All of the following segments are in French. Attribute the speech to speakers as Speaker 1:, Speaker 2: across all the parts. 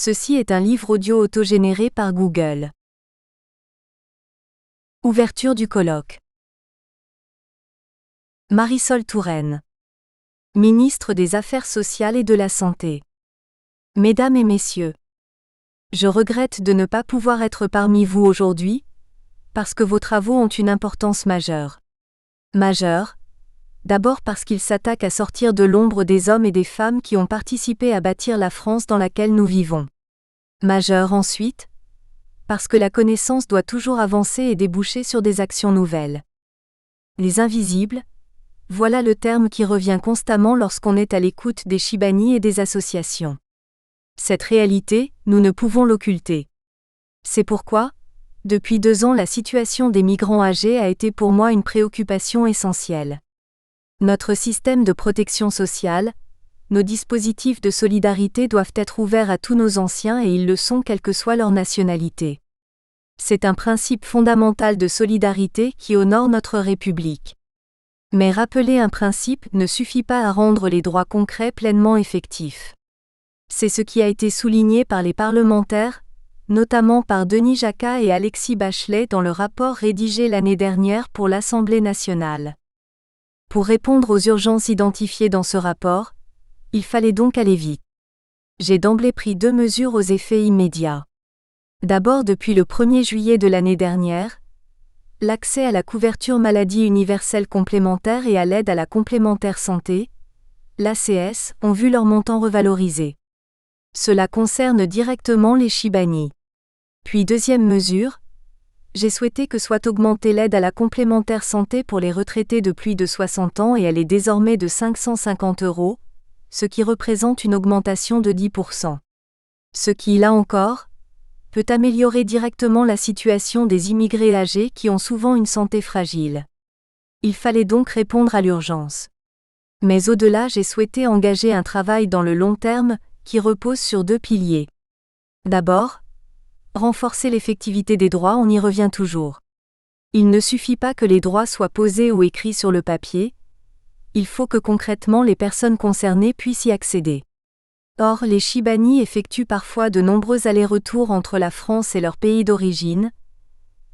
Speaker 1: Ceci est un livre audio autogénéré par Google. Ouverture du colloque. Marisol Touraine, ministre des Affaires sociales et de la Santé. Mesdames et messieurs, je regrette de ne pas pouvoir être parmi vous aujourd'hui, parce que vos travaux ont une importance majeure. Majeure, d'abord parce qu'ils s'attaquent à sortir de l'ombre des hommes et des femmes qui ont participé à bâtir la France dans laquelle nous vivons. Majeure ensuite, parce que la connaissance doit toujours avancer et déboucher sur des actions nouvelles. Les invisibles, voilà le terme qui revient constamment lorsqu'on est à l'écoute des Shibani et des associations. Cette réalité, nous ne pouvons l'occulter. C'est pourquoi, depuis 2 ans, la situation des migrants âgés a été pour moi une préoccupation essentielle. Notre système de protection sociale, nos dispositifs de solidarité doivent être ouverts à tous nos anciens et ils le sont quelle que soit leur nationalité. C'est un principe fondamental de solidarité qui honore notre République. Mais rappeler un principe ne suffit pas à rendre les droits concrets pleinement effectifs. C'est ce qui a été souligné par les parlementaires, notamment par Denis Jacquat et Alexis Bachelet dans le rapport rédigé l'année dernière pour l'Assemblée nationale. Pour répondre aux urgences identifiées dans ce rapport, il fallait donc aller vite. J'ai d'emblée pris 2 mesures aux effets immédiats. D'abord, depuis le 1er juillet de l'année dernière, l'accès à la couverture maladie universelle complémentaire et à l'aide à la complémentaire santé, l'ACS, ont vu leur montant revalorisé. Cela concerne directement les Shibani. Puis deuxième mesure, j'ai souhaité que soit augmentée l'aide à la complémentaire santé pour les retraités de plus de 60 ans et elle est désormais de 550 €, ce qui représente une augmentation de 10%. Ce qui, là encore, peut améliorer directement la situation des immigrés âgés qui ont souvent une santé fragile. Il fallait donc répondre à l'urgence. Mais au-delà, j'ai souhaité engager un travail dans le long terme qui repose sur 2 piliers. D'abord, renforcer l'effectivité des droits, on y revient toujours. Il ne suffit pas que les droits soient posés ou écrits sur le papier, il faut que concrètement les personnes concernées puissent y accéder. Or, les Shibani effectuent parfois de nombreux allers-retours entre la France et leur pays d'origine,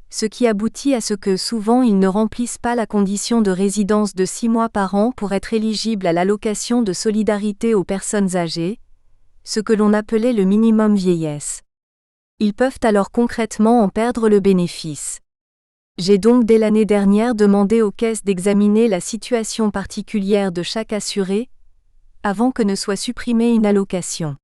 Speaker 1: ce qui aboutit à ce que souvent ils ne remplissent pas la condition de résidence de 6 mois par an pour être éligibles à l'allocation de solidarité aux personnes âgées, ce que l'on appelait le minimum vieillesse. Ils peuvent alors concrètement en perdre le bénéfice. J'ai donc dès l'année dernière demandé aux caisses d'examiner la situation particulière de chaque assuré, avant que ne soit supprimée une allocation.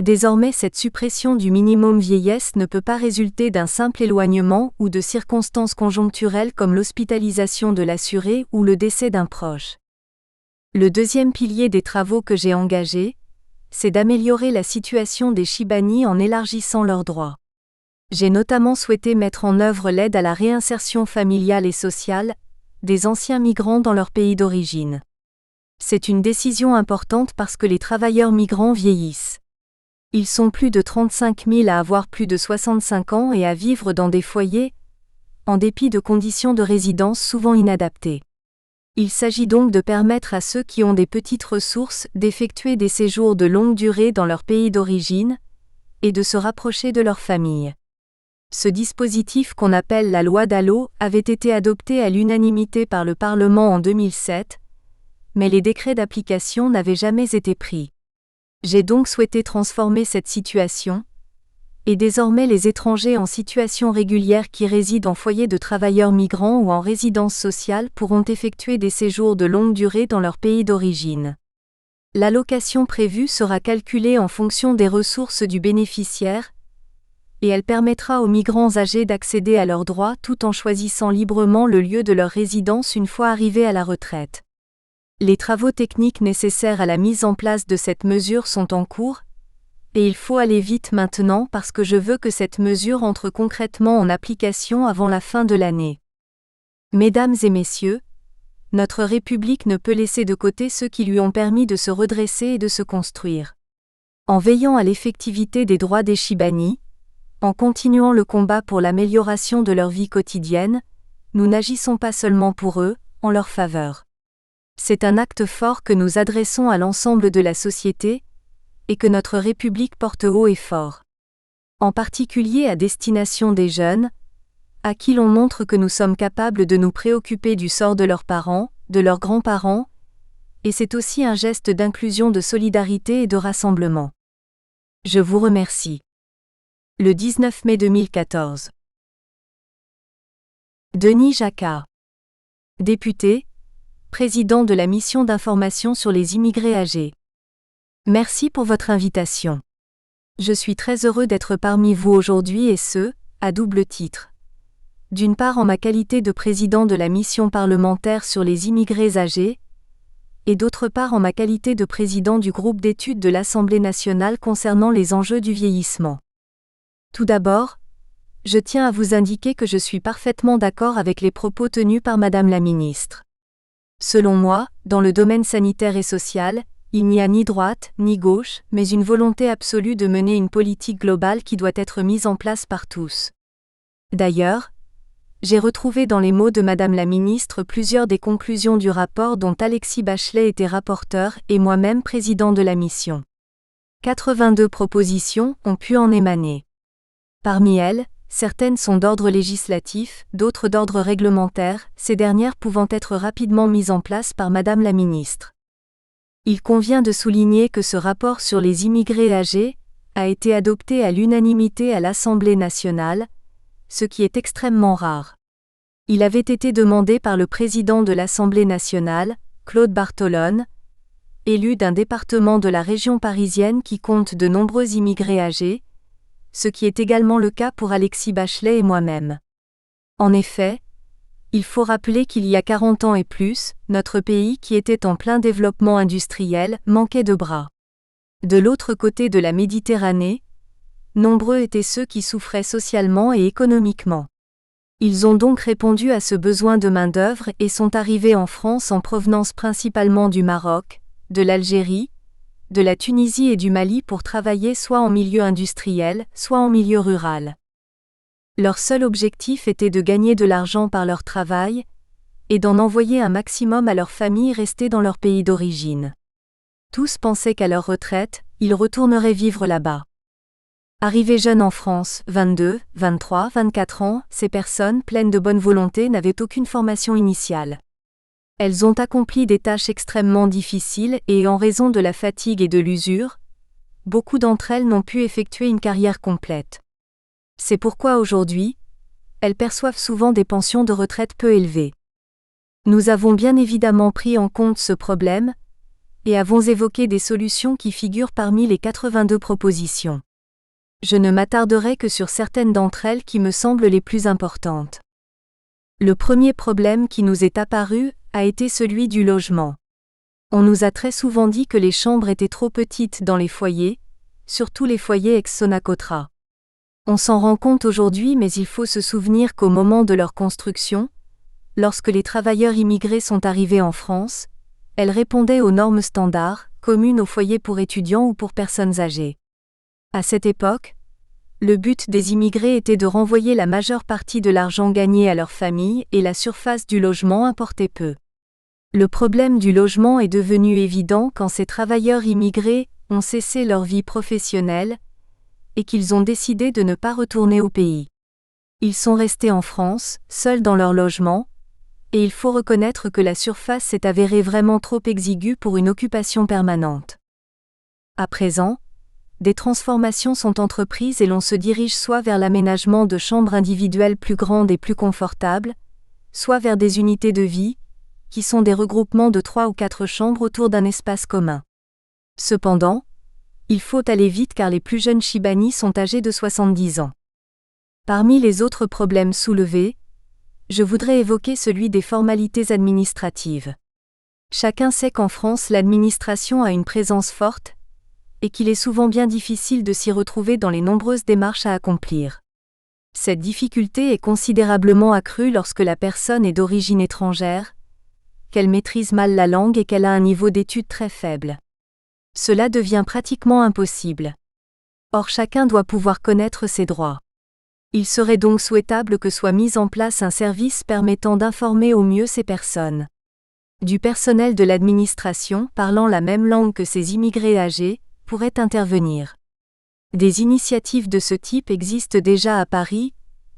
Speaker 1: Désormais, cette suppression du minimum vieillesse ne peut pas résulter d'un simple éloignement ou de circonstances conjoncturelles comme l'hospitalisation de l'assuré ou le décès d'un proche. Le deuxième pilier des travaux que j'ai engagés, c'est d'améliorer la situation des Shibani en élargissant leurs droits. J'ai notamment souhaité mettre en œuvre l'aide à la réinsertion familiale et sociale des anciens migrants dans leur pays d'origine. C'est une décision importante parce que les travailleurs migrants vieillissent. Ils sont plus de 35 000 à avoir plus de 65 ans et à vivre dans des foyers, en dépit de conditions de résidence souvent inadaptées. Il s'agit donc de permettre à ceux qui ont des petites ressources d'effectuer des séjours de longue durée dans leur pays d'origine et de se rapprocher de leur famille. Ce dispositif qu'on appelle la loi DALO avait été adopté à l'unanimité par le Parlement en 2007, mais les décrets d'application n'avaient jamais été pris. J'ai donc souhaité transformer cette situation, et désormais les étrangers en situation régulière qui résident en foyer de travailleurs migrants ou en résidence sociale pourront effectuer des séjours de longue durée dans leur pays d'origine. L'allocation prévue sera calculée en fonction des ressources du bénéficiaire, et elle permettra aux migrants âgés d'accéder à leurs droits tout en choisissant librement le lieu de leur résidence une fois arrivés à la retraite. Les travaux techniques nécessaires à la mise en place de cette mesure sont en cours, et il faut aller vite maintenant parce que je veux que cette mesure entre concrètement en application avant la fin de l'année. Mesdames et messieurs, notre République ne peut laisser de côté ceux qui lui ont permis de se redresser et de se construire. En veillant à l'effectivité des droits des Shibani, en continuant le combat pour l'amélioration de leur vie quotidienne, nous n'agissons pas seulement pour eux, en leur faveur. C'est un acte fort que nous adressons à l'ensemble de la société, et que notre République porte haut et fort. En particulier à destination des jeunes, à qui l'on montre que nous sommes capables de nous préoccuper du sort de leurs parents, de leurs grands-parents, et c'est aussi un geste d'inclusion, de solidarité et de rassemblement. Je vous remercie. Le 19 mai 2014. Denis Jacquat. Député, président de la mission d'information sur les immigrés âgés. Merci pour votre invitation. Je suis très heureux d'être parmi vous aujourd'hui et ce, à double titre. D'une part en ma qualité de président de la mission parlementaire sur les immigrés âgés, et d'autre part en ma qualité de président du groupe d'études de l'Assemblée nationale concernant les enjeux du vieillissement. Tout d'abord, je tiens à vous indiquer que je suis parfaitement d'accord avec les propos tenus par Madame la ministre. Selon moi, dans le domaine sanitaire et social, il n'y a ni droite, ni gauche, mais une volonté absolue de mener une politique globale qui doit être mise en place par tous. D'ailleurs, j'ai retrouvé dans les mots de Madame la ministre plusieurs des conclusions du rapport dont Alexis Bachelet était rapporteur et moi-même président de la mission. 82 propositions ont pu en émaner. Parmi elles, certaines sont d'ordre législatif, d'autres d'ordre réglementaire, ces dernières pouvant être rapidement mises en place par Madame la ministre. Il convient de souligner que ce rapport sur les immigrés âgés a été adopté à l'unanimité à l'Assemblée nationale, ce qui est extrêmement rare. Il avait été demandé par le président de l'Assemblée nationale, Claude Bartolone, élu d'un département de la région parisienne qui compte de nombreux immigrés âgés, ce qui est également le cas pour Alexis Bachelet et moi-même. En effet, il faut rappeler qu'il y a 40 ans et plus, notre pays qui était en plein développement industriel manquait de bras. De l'autre côté de la Méditerranée, nombreux étaient ceux qui souffraient socialement et économiquement. Ils ont donc répondu à ce besoin de main-d'œuvre et sont arrivés en France en provenance principalement du Maroc, de l'Algérie, de la Tunisie et du Mali pour travailler soit en milieu industriel, soit en milieu rural. Leur seul objectif était de gagner de l'argent par leur travail et d'en envoyer un maximum à leurs familles restées dans leur pays d'origine. Tous pensaient qu'à leur retraite, ils retourneraient vivre là-bas. Arrivés jeunes en France, 22, 23, 24 ans, ces personnes pleines de bonne volonté n'avaient aucune formation initiale. Elles ont accompli des tâches extrêmement difficiles et en raison de la fatigue et de l'usure, beaucoup d'entre elles n'ont pu effectuer une carrière complète. C'est pourquoi aujourd'hui, elles perçoivent souvent des pensions de retraite peu élevées. Nous avons bien évidemment pris en compte ce problème et avons évoqué des solutions qui figurent parmi les 82 propositions. Je ne m'attarderai que sur certaines d'entre elles qui me semblent les plus importantes. Le premier problème qui nous est apparu a été celui du logement. On nous a très souvent dit que les chambres étaient trop petites dans les foyers, surtout les foyers ex-Sonacotra. On s'en rend compte aujourd'hui, mais il faut se souvenir qu'au moment de leur construction, lorsque les travailleurs immigrés sont arrivés en France, elles répondaient aux normes standards, communes aux foyers pour étudiants ou pour personnes âgées. À cette époque, le but des immigrés était de renvoyer la majeure partie de l'argent gagné à leur famille et la surface du logement importait peu. Le problème du logement est devenu évident quand ces travailleurs immigrés ont cessé leur vie professionnelle et qu'ils ont décidé de ne pas retourner au pays. Ils sont restés en France, seuls dans leur logement, et il faut reconnaître que la surface s'est avérée vraiment trop exiguë pour une occupation permanente. À présent, des transformations sont entreprises et l'on se dirige soit vers l'aménagement de chambres individuelles plus grandes et plus confortables, soit vers des unités de vie, qui sont des regroupements de 3 ou 4 chambres autour d'un espace commun. Cependant, il faut aller vite car les plus jeunes Chibani sont âgés de 70 ans. Parmi les autres problèmes soulevés, je voudrais évoquer celui des formalités administratives. Chacun sait qu'en France l'administration a une présence forte, et qu'il est souvent bien difficile de s'y retrouver dans les nombreuses démarches à accomplir. Cette difficulté est considérablement accrue lorsque la personne est d'origine étrangère, qu'elle maîtrise mal la langue et qu'elle a un niveau d'études très faible. Cela devient pratiquement impossible. Or chacun doit pouvoir connaître ses droits. Il serait donc souhaitable que soit mis en place un service permettant d'informer au mieux ces personnes. Du personnel de l'administration parlant la même langue que ces immigrés âgés, pourrait intervenir. Des initiatives de ce type existent déjà à Paris,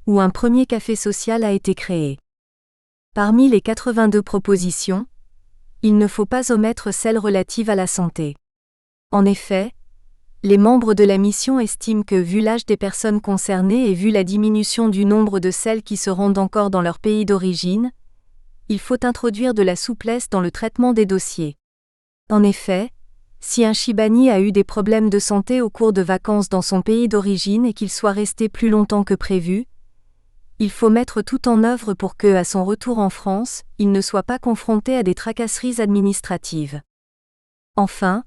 Speaker 1: où un premier café social a été créé. Parmi les 82 propositions, il ne faut pas omettre celle relative à la santé. En effet, les membres de la mission estiment que vu l'âge des personnes concernées et vu la diminution du nombre de celles qui se rendent encore dans leur pays d'origine, il faut introduire de la souplesse dans le traitement des dossiers. En effet, si un Shibani a eu des problèmes de santé au cours de vacances dans son pays d'origine et qu'il soit resté plus longtemps que prévu, il faut mettre tout en œuvre pour que, à son retour en France, il ne soit pas confronté à des tracasseries administratives. Enfin,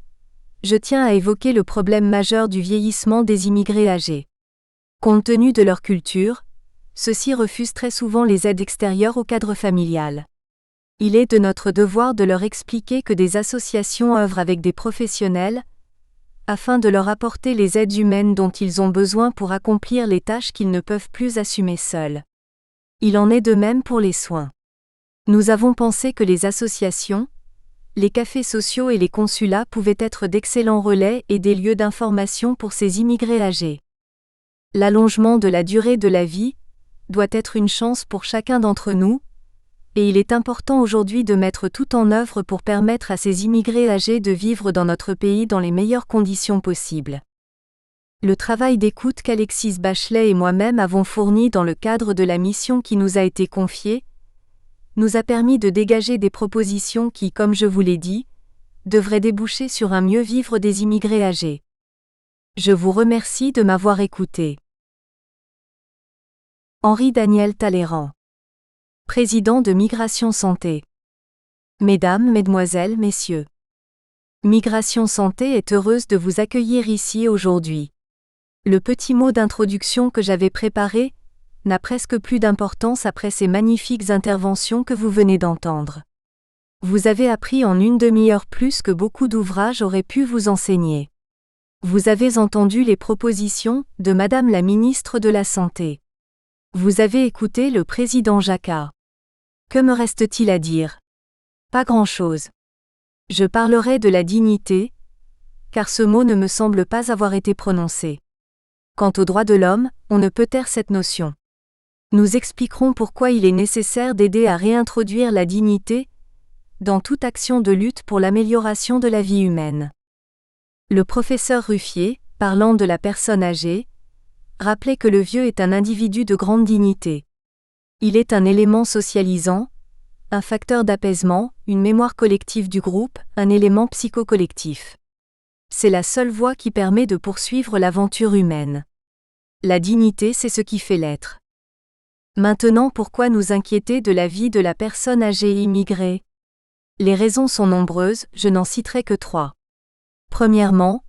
Speaker 1: je tiens à évoquer le problème majeur du vieillissement des immigrés âgés. Compte tenu de leur culture, ceux-ci refusent très souvent les aides extérieures au cadre familial. Il est de notre devoir de leur expliquer que des associations œuvrent avec des professionnels, afin de leur apporter les aides humaines dont ils ont besoin pour accomplir les tâches qu'ils ne peuvent plus assumer seuls. Il en est de même pour les soins. Nous avons pensé que les associations, les cafés sociaux et les consulats pouvaient être d'excellents relais et des lieux d'information pour ces immigrés âgés. L'allongement de la durée de la vie doit être une chance pour chacun d'entre nous, et il est important aujourd'hui de mettre tout en œuvre pour permettre à ces immigrés âgés de vivre dans notre pays dans les meilleures conditions possibles. Le travail d'écoute qu'Alexis Bachelet et moi-même avons fourni dans le cadre de la mission qui nous a été confiée, nous a permis de dégager des propositions qui, comme je vous l'ai dit, devraient déboucher sur un mieux vivre des immigrés âgés. Je vous remercie de m'avoir écouté. Henri-Daniel Talleyrand, président de Migration Santé. Mesdames, Mesdemoiselles, Messieurs. Migration Santé est heureuse de vous accueillir ici aujourd'hui. Le petit mot d'introduction que j'avais préparé n'a presque plus d'importance après ces magnifiques interventions que vous venez d'entendre. Vous avez appris en une demi-heure plus que beaucoup d'ouvrages auraient pu vous enseigner. Vous avez entendu les propositions de Madame la ministre de la Santé. Vous avez écouté le président Jacquard. Que me reste-t-il à dire? Pas grand-chose. Je parlerai de la dignité, car ce mot ne me semble pas avoir été prononcé. Quant aux droits de l'homme, on ne peut taire cette notion. Nous expliquerons pourquoi il est nécessaire d'aider à réintroduire la dignité dans toute action de lutte pour l'amélioration de la vie humaine. Le professeur Ruffier, parlant de la personne âgée, rappelait que le vieux est un individu de grande dignité. Il est un élément socialisant, un facteur d'apaisement, une mémoire collective du groupe, un élément psychocollectif. C'est la seule voie qui permet de poursuivre l'aventure humaine. La dignité, c'est ce qui fait l'être. Maintenant, pourquoi nous inquiéter de la vie de la personne âgée immigrée? Les raisons sont nombreuses, je n'en citerai que 3. Premièrement,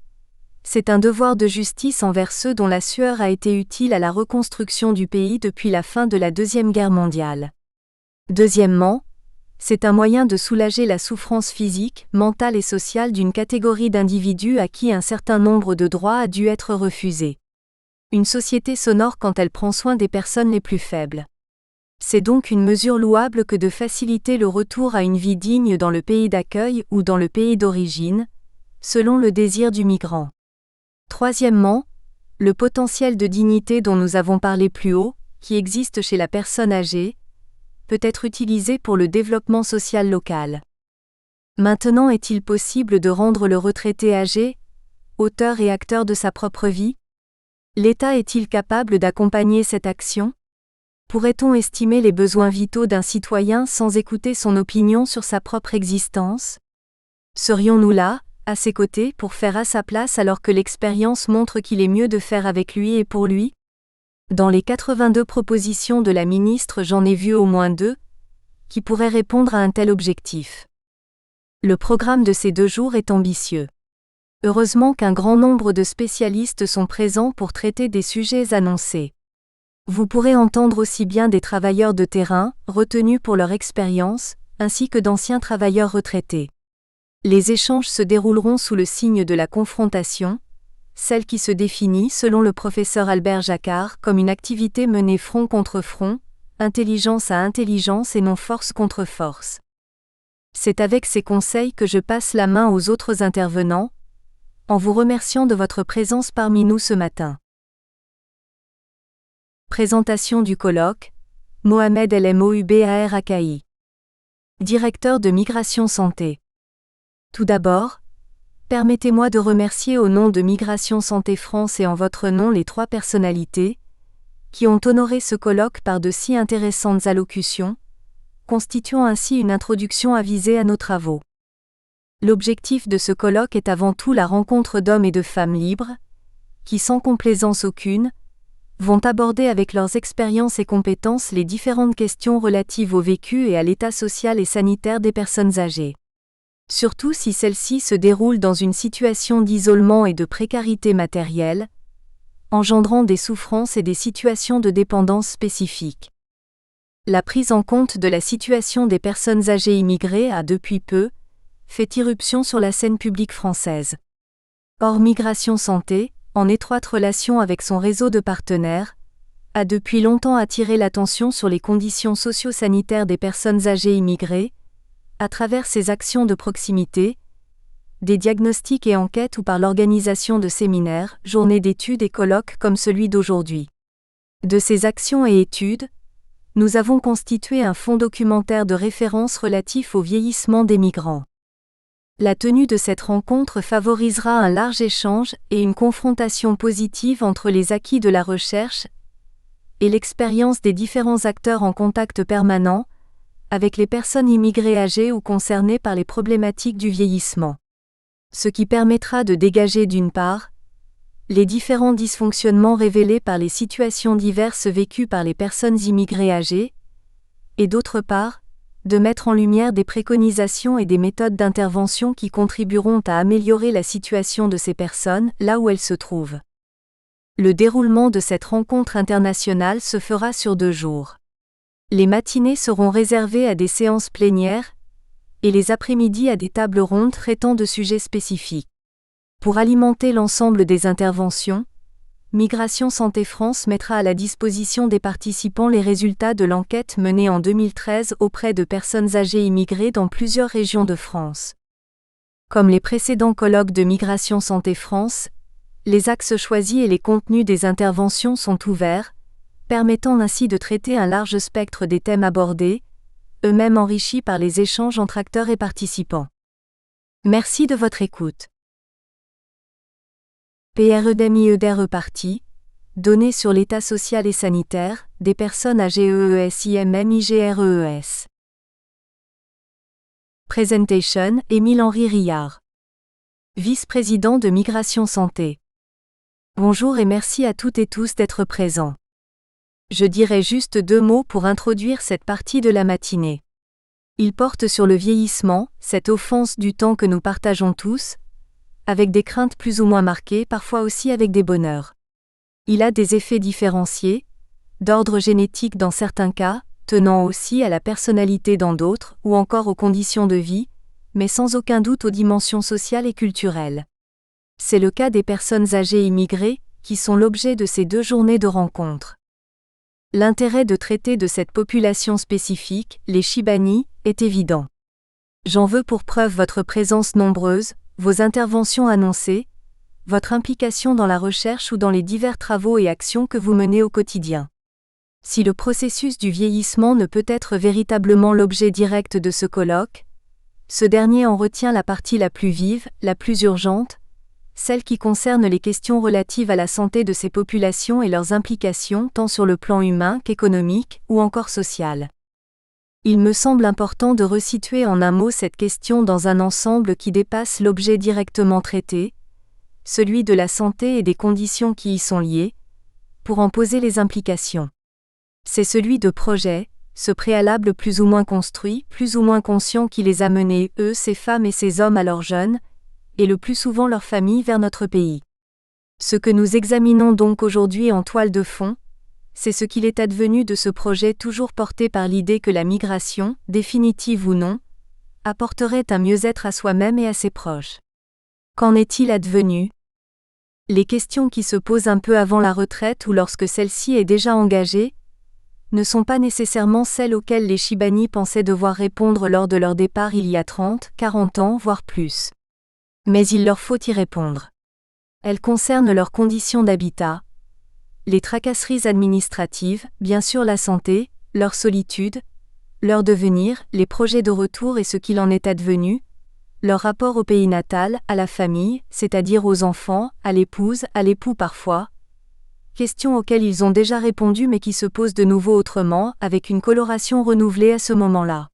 Speaker 1: c'est un devoir de justice envers ceux dont la sueur a été utile à la reconstruction du pays depuis la fin de la Deuxième Guerre mondiale. Deuxièmement, c'est un moyen de soulager la souffrance physique, mentale et sociale d'une catégorie d'individus à qui un certain nombre de droits a dû être refusés. Une société s'honore quand elle prend soin des personnes les plus faibles. C'est donc une mesure louable que de faciliter le retour à une vie digne dans le pays d'accueil ou dans le pays d'origine, selon le désir du migrant. Troisièmement, le potentiel de dignité dont nous avons parlé plus haut, qui existe chez la personne âgée, peut être utilisé pour le développement social local. Maintenant, est-il possible de rendre le retraité âgé, auteur et acteur de sa propre vie? L'État est-il capable d'accompagner cette action? Pourrait-on estimer les besoins vitaux d'un citoyen sans écouter son opinion sur sa propre existence? Serions-nous là, à ses côtés, pour faire à sa place alors que l'expérience montre qu'il est mieux de faire avec lui et pour lui? Dans les 82 propositions de la ministre, j'en ai vu au moins 2 qui pourraient répondre à un tel objectif. Le programme de ces 2 jours est ambitieux. Heureusement qu'un grand nombre de spécialistes sont présents pour traiter des sujets annoncés. Vous pourrez entendre aussi bien des travailleurs de terrain, retenus pour leur expérience, ainsi que d'anciens travailleurs retraités. Les échanges se dérouleront sous le signe de la confrontation, celle qui se définit, selon le professeur Albert Jacquard, comme une activité menée front contre front, intelligence à intelligence et non force contre force. C'est avec ces conseils que je passe la main aux autres intervenants, en vous remerciant de votre présence parmi nous ce matin. Présentation du colloque, Mohamed El Moubar Akai, directeur de Migration Santé. Tout d'abord, permettez-moi de remercier au nom de Migration Santé France et en votre nom les 3 personnalités qui ont honoré ce colloque par de si intéressantes allocutions, constituant ainsi une introduction avisée à nos travaux. L'objectif de ce colloque est avant tout la rencontre d'hommes et de femmes libres, qui sans complaisance aucune, vont aborder avec leurs expériences et compétences les différentes questions relatives au vécu et à l'état social et sanitaire des personnes âgées. Surtout si celles-ci se déroulent dans une situation d'isolement et de précarité matérielle, engendrant des souffrances et des situations de dépendance spécifiques. La prise en compte de la situation des personnes âgées immigrées a depuis peu fait irruption sur la scène publique française. Or Migration Santé, en étroite relation avec son réseau de partenaires, a depuis longtemps attiré l'attention sur les conditions socio-sanitaires des personnes âgées immigrées, à travers ses actions de proximité, des diagnostics et enquêtes ou par l'organisation de séminaires, journées d'études et colloques comme celui d'aujourd'hui. De ces actions et études, nous avons constitué un fonds documentaire de référence relatif au vieillissement des migrants. La tenue de cette rencontre favorisera un large échange et une confrontation positive entre les acquis de la recherche et l'expérience des différents acteurs en contact permanent avec les personnes immigrées âgées ou concernées par les problématiques du vieillissement. Ce qui permettra de dégager d'une part, les différents dysfonctionnements révélés par les situations diverses vécues par les personnes immigrées âgées, et d'autre part, de mettre en lumière des préconisations et des méthodes d'intervention qui contribueront à améliorer la situation de ces personnes là où elles se trouvent. Le déroulement de cette rencontre internationale se fera sur 2 jours. Les matinées seront réservées à des séances plénières, et les après-midi à des tables rondes traitant de sujets spécifiques. Pour alimenter l'ensemble des interventions, Migration Santé France mettra à la disposition des participants les résultats de l'enquête menée en 2013 auprès de personnes âgées immigrées dans plusieurs régions de France. Comme les précédents colloques de Migration Santé France, les axes choisis et les contenus des interventions sont ouverts, permettant ainsi de traiter un large spectre des thèmes abordés, eux-mêmes enrichis par les échanges entre acteurs et participants. Merci de votre écoute. PREDMIEDRE partie, données sur l'état social et sanitaire des personnes âgées EESIMMIGREES. Presentation Émile-Henri Rillard. Vice-président de Migration Santé. Bonjour et merci à toutes et tous d'être présents. Je dirai juste 2 mots pour introduire cette partie de la matinée. Il porte sur le vieillissement, cette offense du temps que nous partageons tous, avec des craintes plus ou moins marquées, parfois aussi avec des bonheurs. Il a des effets différenciés, d'ordre génétique dans certains cas, tenant aussi à la personnalité dans d'autres, ou encore aux conditions de vie, mais sans aucun doute aux dimensions sociales et culturelles. C'est le cas des personnes âgées immigrées, qui sont l'objet de ces 2 journées de rencontre. L'intérêt de traiter de cette population spécifique, les Shibani, est évident. J'en veux pour preuve votre présence nombreuse, vos interventions annoncées, votre implication dans la recherche ou dans les divers travaux et actions que vous menez au quotidien. Si le processus du vieillissement ne peut être véritablement l'objet direct de ce colloque, ce dernier en retient la partie la plus vive, la plus urgente, celle qui concerne les questions relatives à la santé de ces populations et leurs implications tant sur le plan humain qu'économique ou encore social. Il me semble important de resituer en un mot cette question dans un ensemble qui dépasse l'objet directement traité, celui de la santé et des conditions qui y sont liées, pour en poser les implications. C'est celui de projet, ce préalable plus ou moins construit, plus ou moins conscient qui les a menés, eux, ces femmes et ces hommes alors jeunes, et le plus souvent leur famille vers notre pays. Ce que nous examinons donc aujourd'hui en toile de fond, c'est ce qu'il est advenu de ce projet toujours porté par l'idée que la migration, définitive ou non, apporterait un mieux-être à soi-même et à ses proches. Qu'en est-il advenu ? Les questions qui se posent un peu avant la retraite ou lorsque celle-ci est déjà engagée, ne sont pas nécessairement celles auxquelles les Shibani pensaient devoir répondre lors de leur départ il y a 30, 40 ans, voire plus. Mais il leur faut y répondre. Elles concernent leurs conditions d'habitat, les tracasseries administratives, bien sûr la santé, leur solitude, leur devenir, les projets de retour et ce qu'il en est advenu, leur rapport au pays natal, à la famille, c'est-à-dire aux enfants, à l'épouse, à l'époux parfois. Questions auxquelles ils ont déjà répondu mais qui se posent de nouveau autrement, avec une coloration renouvelée à ce moment-là.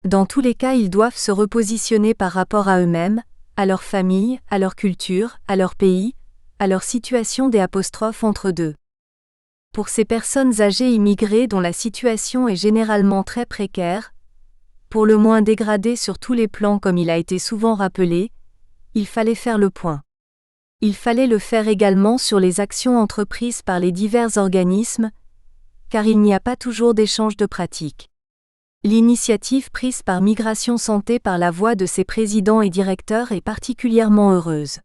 Speaker 1: Dans tous les cas, ils doivent se repositionner par rapport à eux-mêmes, à leur famille, à leur culture, à leur pays, à leur situation des apostrophes entre deux. Pour ces personnes âgées immigrées dont la situation est généralement très précaire, pour le moins dégradée sur tous les plans comme il a été souvent rappelé, il fallait faire le point. Il fallait le faire également sur les actions entreprises par les divers organismes, car il n'y a pas toujours d'échange de pratiques. L'initiative prise par Migration Santé par la voix de ses présidents et directeurs est particulièrement heureuse.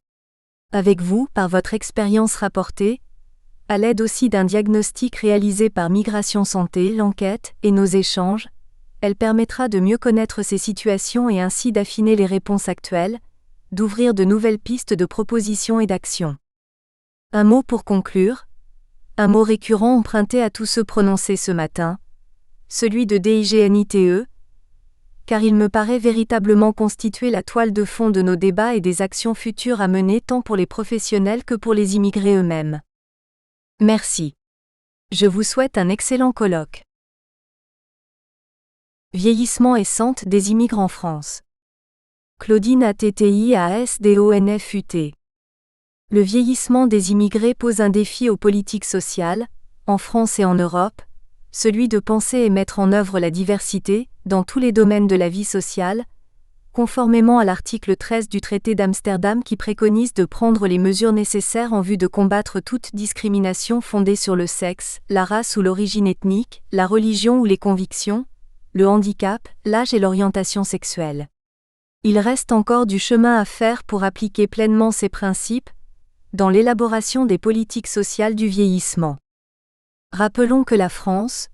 Speaker 1: Avec vous, par votre expérience rapportée, à l'aide aussi d'un diagnostic réalisé par Migration Santé, l'enquête et nos échanges, elle permettra de mieux connaître ces situations et ainsi d'affiner les réponses actuelles, d'ouvrir de nouvelles pistes de propositions et d'actions. Un mot pour conclure, un mot récurrent emprunté à tous ceux prononcés ce matin, celui de DIGNITE, car il me paraît véritablement constituer la toile de fond de nos débats et des actions futures à mener tant pour les professionnels que pour les immigrés eux-mêmes. Merci. Je vous souhaite un excellent colloque. Vieillissement et santé des immigrants en France. Claudine ATTIASDONFUT. Le vieillissement des immigrés pose un défi aux politiques sociales, en France et en Europe, celui de penser et mettre en œuvre la diversité, dans tous les domaines de la vie sociale, conformément à l'article 13 du traité d'Amsterdam qui préconise de prendre les mesures nécessaires en vue de combattre toute discrimination fondée sur le sexe, la race ou l'origine ethnique, la religion ou les convictions, le handicap, l'âge et l'orientation sexuelle. Il reste encore du chemin à faire pour appliquer pleinement ces principes, dans l'élaboration des politiques sociales du vieillissement. Rappelons que la France,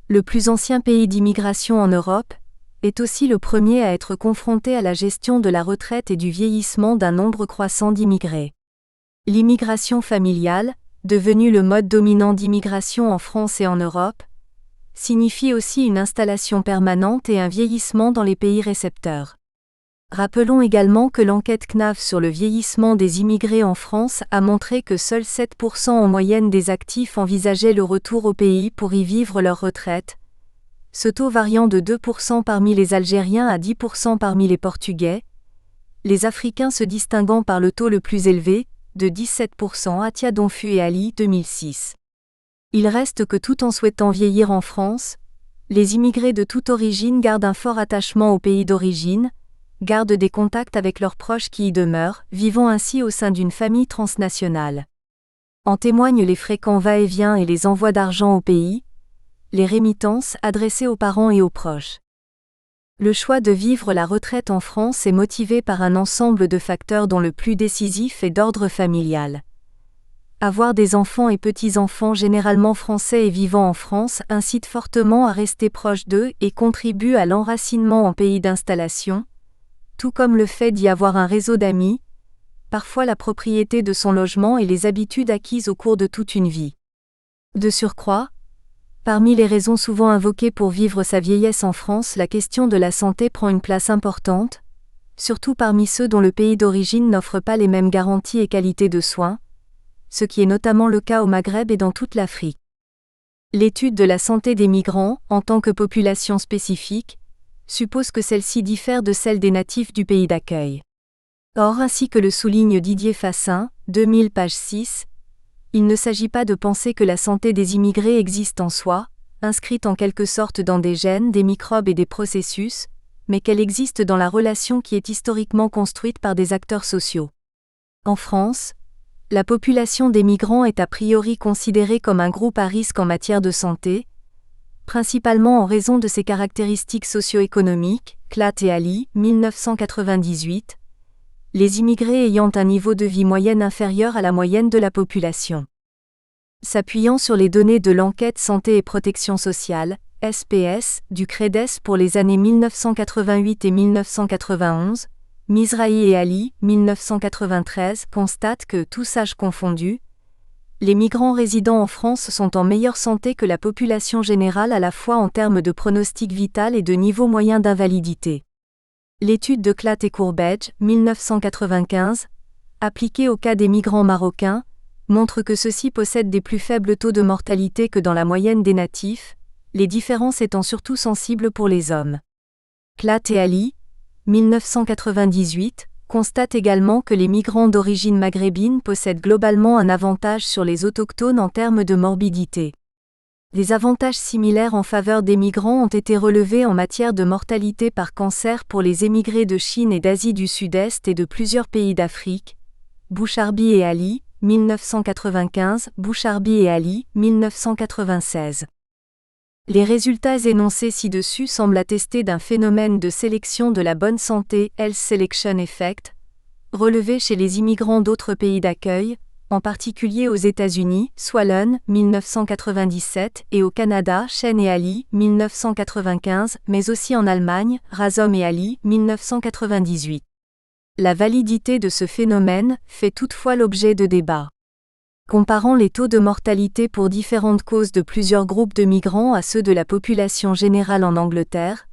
Speaker 1: le plus ancien pays d'immigration en Europe, est aussi le premier à être confronté à la gestion de la retraite et du vieillissement d'un nombre croissant d'immigrés. L'immigration familiale, devenue le mode dominant d'immigration en France et en Europe, signifie aussi une installation permanente et un vieillissement dans les pays récepteurs. Rappelons également que l'enquête CNAV sur le vieillissement des immigrés en France a montré que seuls 7% en moyenne des actifs envisageaient le retour au pays pour y vivre leur retraite, ce taux variant de 2% parmi les Algériens à 10% parmi les Portugais, les Africains se distinguant par le taux le plus élevé, de 17% Atia Donfu et Ali 2006. Il reste que tout en souhaitant vieillir en France, les immigrés de toute origine gardent un fort attachement au pays d'origine, gardent des contacts avec leurs proches qui y demeurent, vivant ainsi au sein d'une famille transnationale. En témoignent les fréquents va-et-vient et les envois d'argent au pays, les rémittances adressées aux parents et aux proches. Le choix de vivre la retraite en France est motivé par un ensemble de facteurs dont le plus décisif est d'ordre familial. Avoir des enfants et petits-enfants généralement français et vivant en France incite fortement à rester proche d'eux et contribue à l'enracinement en pays d'installation, tout comme le fait d'y avoir un réseau d'amis, parfois la propriété de son logement et les habitudes acquises au cours de toute une vie. De surcroît, parmi les raisons souvent invoquées pour vivre sa vieillesse en France, la question de la santé prend une place importante, surtout parmi ceux dont le pays d'origine n'offre pas les mêmes garanties et qualités de soins, ce qui est notamment le cas au Maghreb et dans toute l'Afrique. L'étude de la santé des migrants, en tant que population spécifique, suppose que celle-ci diffère de celle des natifs du pays d'accueil. Or, ainsi que le souligne Didier Fassin, 2000 page 6, il ne s'agit pas de penser que la santé des immigrés existe en soi, inscrite en quelque sorte dans des gènes, des microbes et des processus, mais qu'elle existe dans la relation qui est historiquement construite par des acteurs sociaux. En France, la population des migrants est a priori considérée comme un groupe à risque en matière de santé, principalement en raison de ses caractéristiques socio-économiques, Clat et Ali, 1998, les immigrés ayant un niveau de vie moyenne inférieur à la moyenne de la population. S'appuyant sur les données de l'enquête Santé et Protection Sociale, SPS, du CREDES pour les années 1988 et 1991, Mizrahi et Ali, 1993, constatent que, tous âges confondus, les migrants résidant en France sont en meilleure santé que la population générale à la fois en termes de pronostic vital et de niveau moyen d'invalidité. L'étude de Klatt et Courbedge, 1995, appliquée au cas des migrants marocains, montre que ceux-ci possèdent des plus faibles taux de mortalité que dans la moyenne des natifs, les différences étant surtout sensibles pour les hommes. Klatt et Ali, 1998, constatent également que les migrants d'origine maghrébine possèdent globalement un avantage sur les autochtones en termes de morbidité. Des avantages similaires en faveur des migrants ont été relevés en matière de mortalité par cancer pour les émigrés de Chine et d'Asie du Sud-Est et de plusieurs pays d'Afrique. Boucharbi et Ali, 1995, Boucharbi et Ali, 1996. Les résultats énoncés ci-dessus semblent attester d'un phénomène de sélection de la bonne santé, Health Selection Effect, relevé chez les immigrants d'autres pays d'accueil, en particulier aux États-Unis, Swallen, 1997, et au Canada, Chen et Ali, 1995, mais aussi en Allemagne, Razom et Ali, 1998. La validité de ce phénomène fait toutefois l'objet de débats. Comparant les taux de mortalité pour différentes causes de plusieurs groupes de migrants à ceux de la population générale en Angleterre,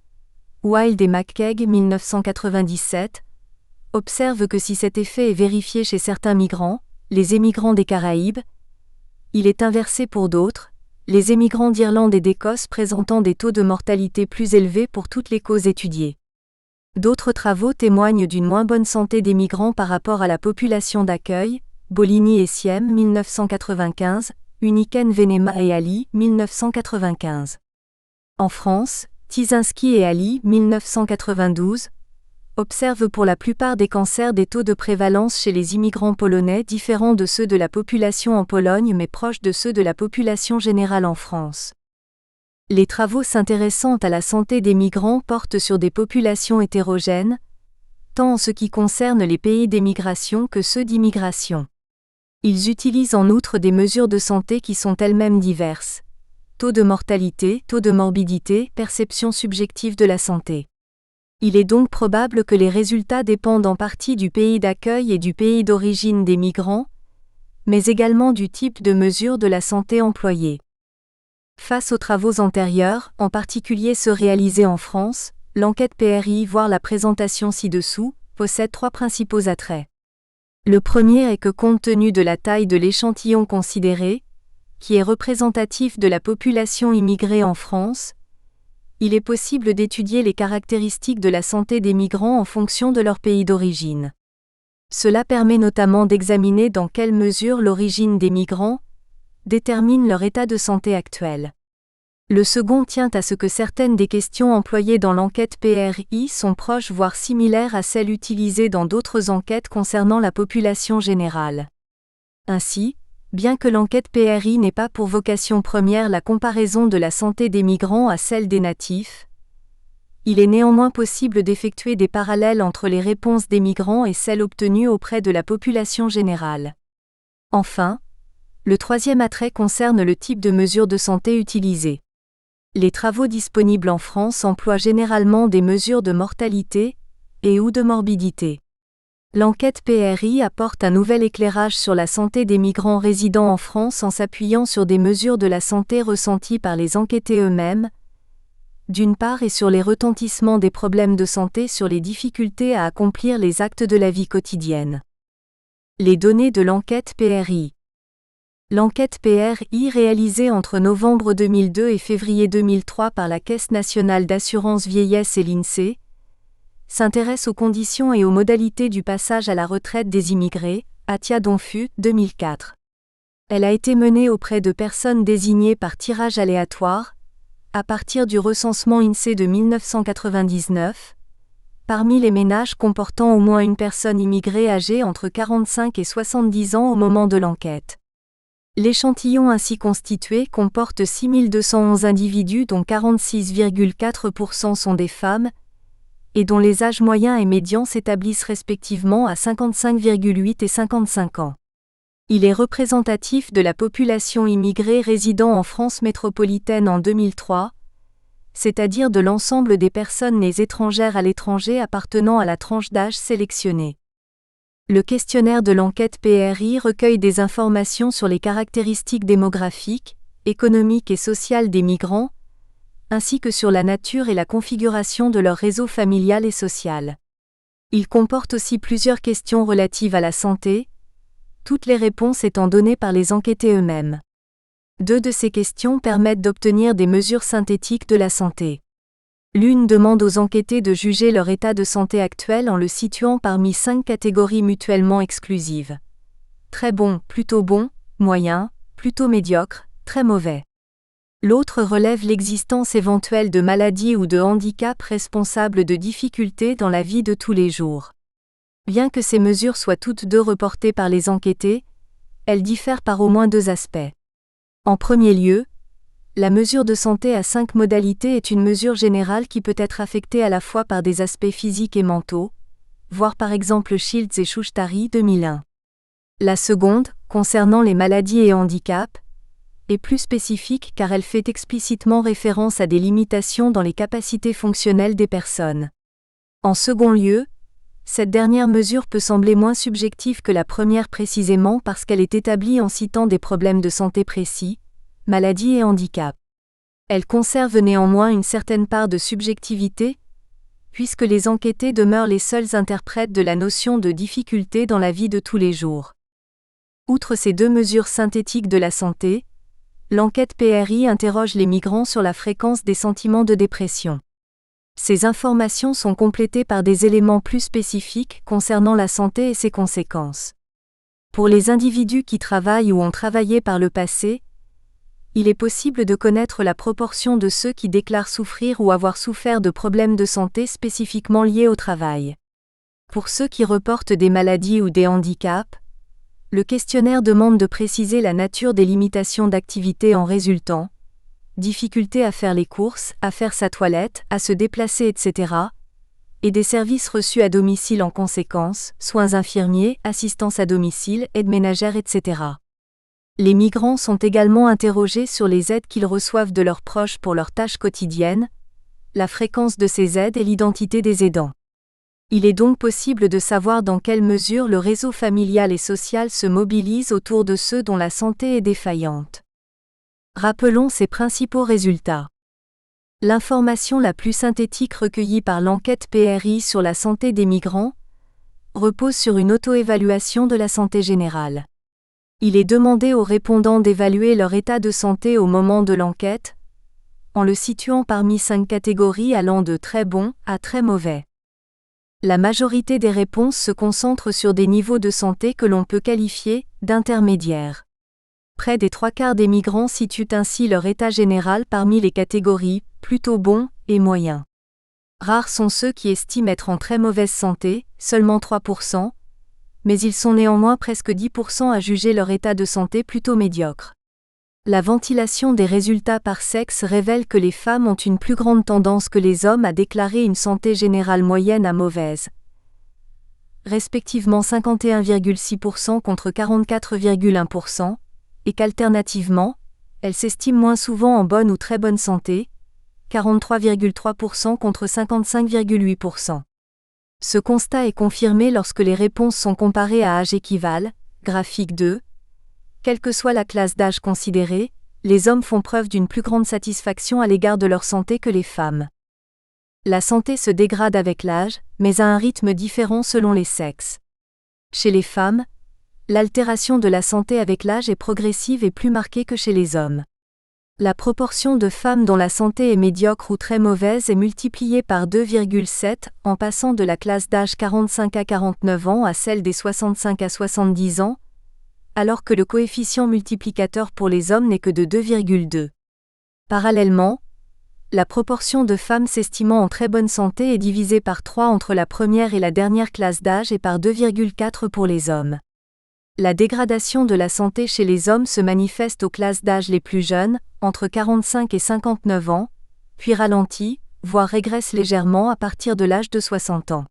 Speaker 1: Wild et McKeag, 1997, observent que si cet effet est vérifié chez certains migrants, les émigrants des Caraïbes, il est inversé pour d'autres, les émigrants d'Irlande et d'Écosse présentant des taux de mortalité plus élevés pour toutes les causes étudiées. D'autres travaux témoignent d'une moins bonne santé des migrants par rapport à la population d'accueil, Bolini et Siem, 1995, Uniken Venema et Ali, 1995. En France, Tizinski et Ali, 1992, observent pour la plupart des cancers des taux de prévalence chez les immigrants polonais différents de ceux de la population en Pologne mais proches de ceux de la population générale en France. Les travaux s'intéressant à la santé des migrants portent sur des populations hétérogènes, tant en ce qui concerne les pays d'émigration que ceux d'immigration. Ils utilisent en outre des mesures de santé qui sont elles-mêmes diverses. Taux de mortalité, taux de morbidité, perception subjective de la santé. Il est donc probable que les résultats dépendent en partie du pays d'accueil et du pays d'origine des migrants, mais également du type de mesures de la santé employées. Face aux travaux antérieurs, en particulier ceux réalisés en France, l'enquête PRI, voire la présentation ci-dessous, possède trois principaux attraits. Le premier est que compte tenu de la taille de l'échantillon considéré, qui est représentatif de la population immigrée en France, il est possible d'étudier les caractéristiques de la santé des migrants en fonction de leur pays d'origine. Cela permet notamment d'examiner dans quelle mesure l'origine des migrants détermine leur état de santé actuel. Le second tient à ce que certaines des questions employées dans l'enquête PRI sont proches voire similaires à celles utilisées dans d'autres enquêtes concernant la population générale. Ainsi, bien que l'enquête PRI n'ait pas pour vocation première la comparaison de la santé des migrants à celle des natifs, il est néanmoins possible d'effectuer des parallèles entre les réponses des migrants et celles obtenues auprès de la population générale. Enfin, le troisième attrait concerne le type de mesures de santé utilisées. Les travaux disponibles en France emploient généralement des mesures de mortalité et/ou de morbidité. L'enquête PRI apporte un nouvel éclairage sur la santé des migrants résidant en France en s'appuyant sur des mesures de la santé ressenties par les enquêtés eux-mêmes, d'une part, et sur les retentissements des problèmes de santé sur les difficultés à accomplir les actes de la vie quotidienne. Les données de l'enquête PRI. L'enquête PRI réalisée entre novembre 2002 et février 2003 par la Caisse nationale d'assurance vieillesse et l'INSEE s'intéresse aux conditions et aux modalités du passage à la retraite des immigrés, Atia Donfu, 2004. Elle a été menée auprès de personnes désignées par tirage aléatoire, à partir du recensement INSEE de 1999, parmi les ménages comportant au moins une personne immigrée âgée entre 45 et 70 ans au moment de l'enquête. L'échantillon ainsi constitué comporte 6211 individus dont 46,4% sont des femmes, et dont les âges moyens et médians s'établissent respectivement à 55,8 et 55 ans. Il est représentatif de la population immigrée résidant en France métropolitaine en 2003, c'est-à-dire de l'ensemble des personnes nées étrangères à l'étranger appartenant à la tranche d'âge sélectionnée. Le questionnaire de l'enquête PRI recueille des informations sur les caractéristiques démographiques, économiques et sociales des migrants, ainsi que sur la nature et la configuration de leur réseau familial et social. Il comporte aussi plusieurs questions relatives à la santé, toutes les réponses étant données par les enquêtés eux-mêmes. 2 de ces questions permettent d'obtenir des mesures synthétiques de la santé. L'une demande aux enquêtés de juger leur état de santé actuel en le situant parmi 5 catégories mutuellement exclusives. Très bon, moyen, plutôt médiocre, très mauvais. L'autre relève l'existence éventuelle de maladies ou de handicaps responsables de difficultés dans la vie de tous les jours. Bien que ces mesures soient toutes deux reportées par les enquêtés, elles diffèrent par au moins 2 aspects. En premier lieu, la mesure de santé à 5 modalités est une mesure générale qui peut être affectée à la fois par des aspects physiques et mentaux, voir par exemple Shields et Shuchtari 2001. La seconde, concernant les maladies et handicaps, est plus spécifique car elle fait explicitement référence à des limitations dans les capacités fonctionnelles des personnes. En second lieu, cette dernière mesure peut sembler moins subjective que la première précisément parce qu'elle est établie en citant des problèmes de santé précis, maladies et handicaps. Elle conserve néanmoins une certaine part de subjectivité, puisque les enquêtés demeurent les seuls interprètes de la notion de difficulté dans la vie de tous les jours. Outre ces 2 mesures synthétiques de la santé, l'enquête PRI interroge les migrants sur la fréquence des sentiments de dépression. Ces informations sont complétées par des éléments plus spécifiques concernant la santé et ses conséquences. Pour les individus qui travaillent ou ont travaillé par le passé, il est possible de connaître la proportion de ceux qui déclarent souffrir ou avoir souffert de problèmes de santé spécifiquement liés au travail. Pour ceux qui reportent des maladies ou des handicaps, le questionnaire demande de préciser la nature des limitations d'activité en résultant, difficulté à faire les courses, à faire sa toilette, à se déplacer, etc., et des services reçus à domicile en conséquence, soins infirmiers, assistance à domicile, aide ménagère, etc. Les migrants sont également interrogés sur les aides qu'ils reçoivent de leurs proches pour leurs tâches quotidiennes, la fréquence de ces aides et l'identité des aidants. Il est donc possible de savoir dans quelle mesure le réseau familial et social se mobilise autour de ceux dont la santé est défaillante. Rappelons ses principaux résultats. L'information la plus synthétique recueillie par l'enquête PRI sur la santé des migrants repose sur une auto-évaluation de la santé générale. Il est demandé aux répondants d'évaluer leur état de santé au moment de l'enquête, en le situant parmi 5 catégories allant de très bon à très mauvais. La majorité des réponses se concentrent sur des niveaux de santé que l'on peut qualifier d'intermédiaires. Près des 3/4 des migrants situent ainsi leur état général parmi les catégories plutôt bon et moyen. Rares sont ceux qui estiment être en très mauvaise santé, seulement 3%, mais ils sont néanmoins presque 10% à juger leur état de santé plutôt médiocre. La ventilation des résultats par sexe révèle que les femmes ont une plus grande tendance que les hommes à déclarer une santé générale moyenne à mauvaise, respectivement 51,6% contre 44,1%, et qu'alternativement, elles s'estiment moins souvent en bonne ou très bonne santé, 43,3% contre 55,8%. Ce constat est confirmé lorsque les réponses sont comparées à âge équivalent, graphique 2. Quelle que soit la classe d'âge considérée, les hommes font preuve d'une plus grande satisfaction à l'égard de leur santé que les femmes. La santé se dégrade avec l'âge, mais à un rythme différent selon les sexes. Chez les femmes, l'altération de la santé avec l'âge est progressive et plus marquée que chez les hommes. La proportion de femmes dont la santé est médiocre ou très mauvaise est multipliée par 2,7 en passant de la classe d'âge 45 à 49 ans à celle des 65 à 70 ans, alors que le coefficient multiplicateur pour les hommes n'est que de 2,2. Parallèlement, la proportion de femmes s'estimant en très bonne santé est divisée par 3 entre la première et la dernière classe d'âge et par 2,4 pour les hommes. La dégradation de la santé chez les hommes se manifeste aux classes d'âge les plus jeunes, entre 45 et 59 ans, puis ralentit, voire régresse légèrement à partir de l'âge de 60 ans.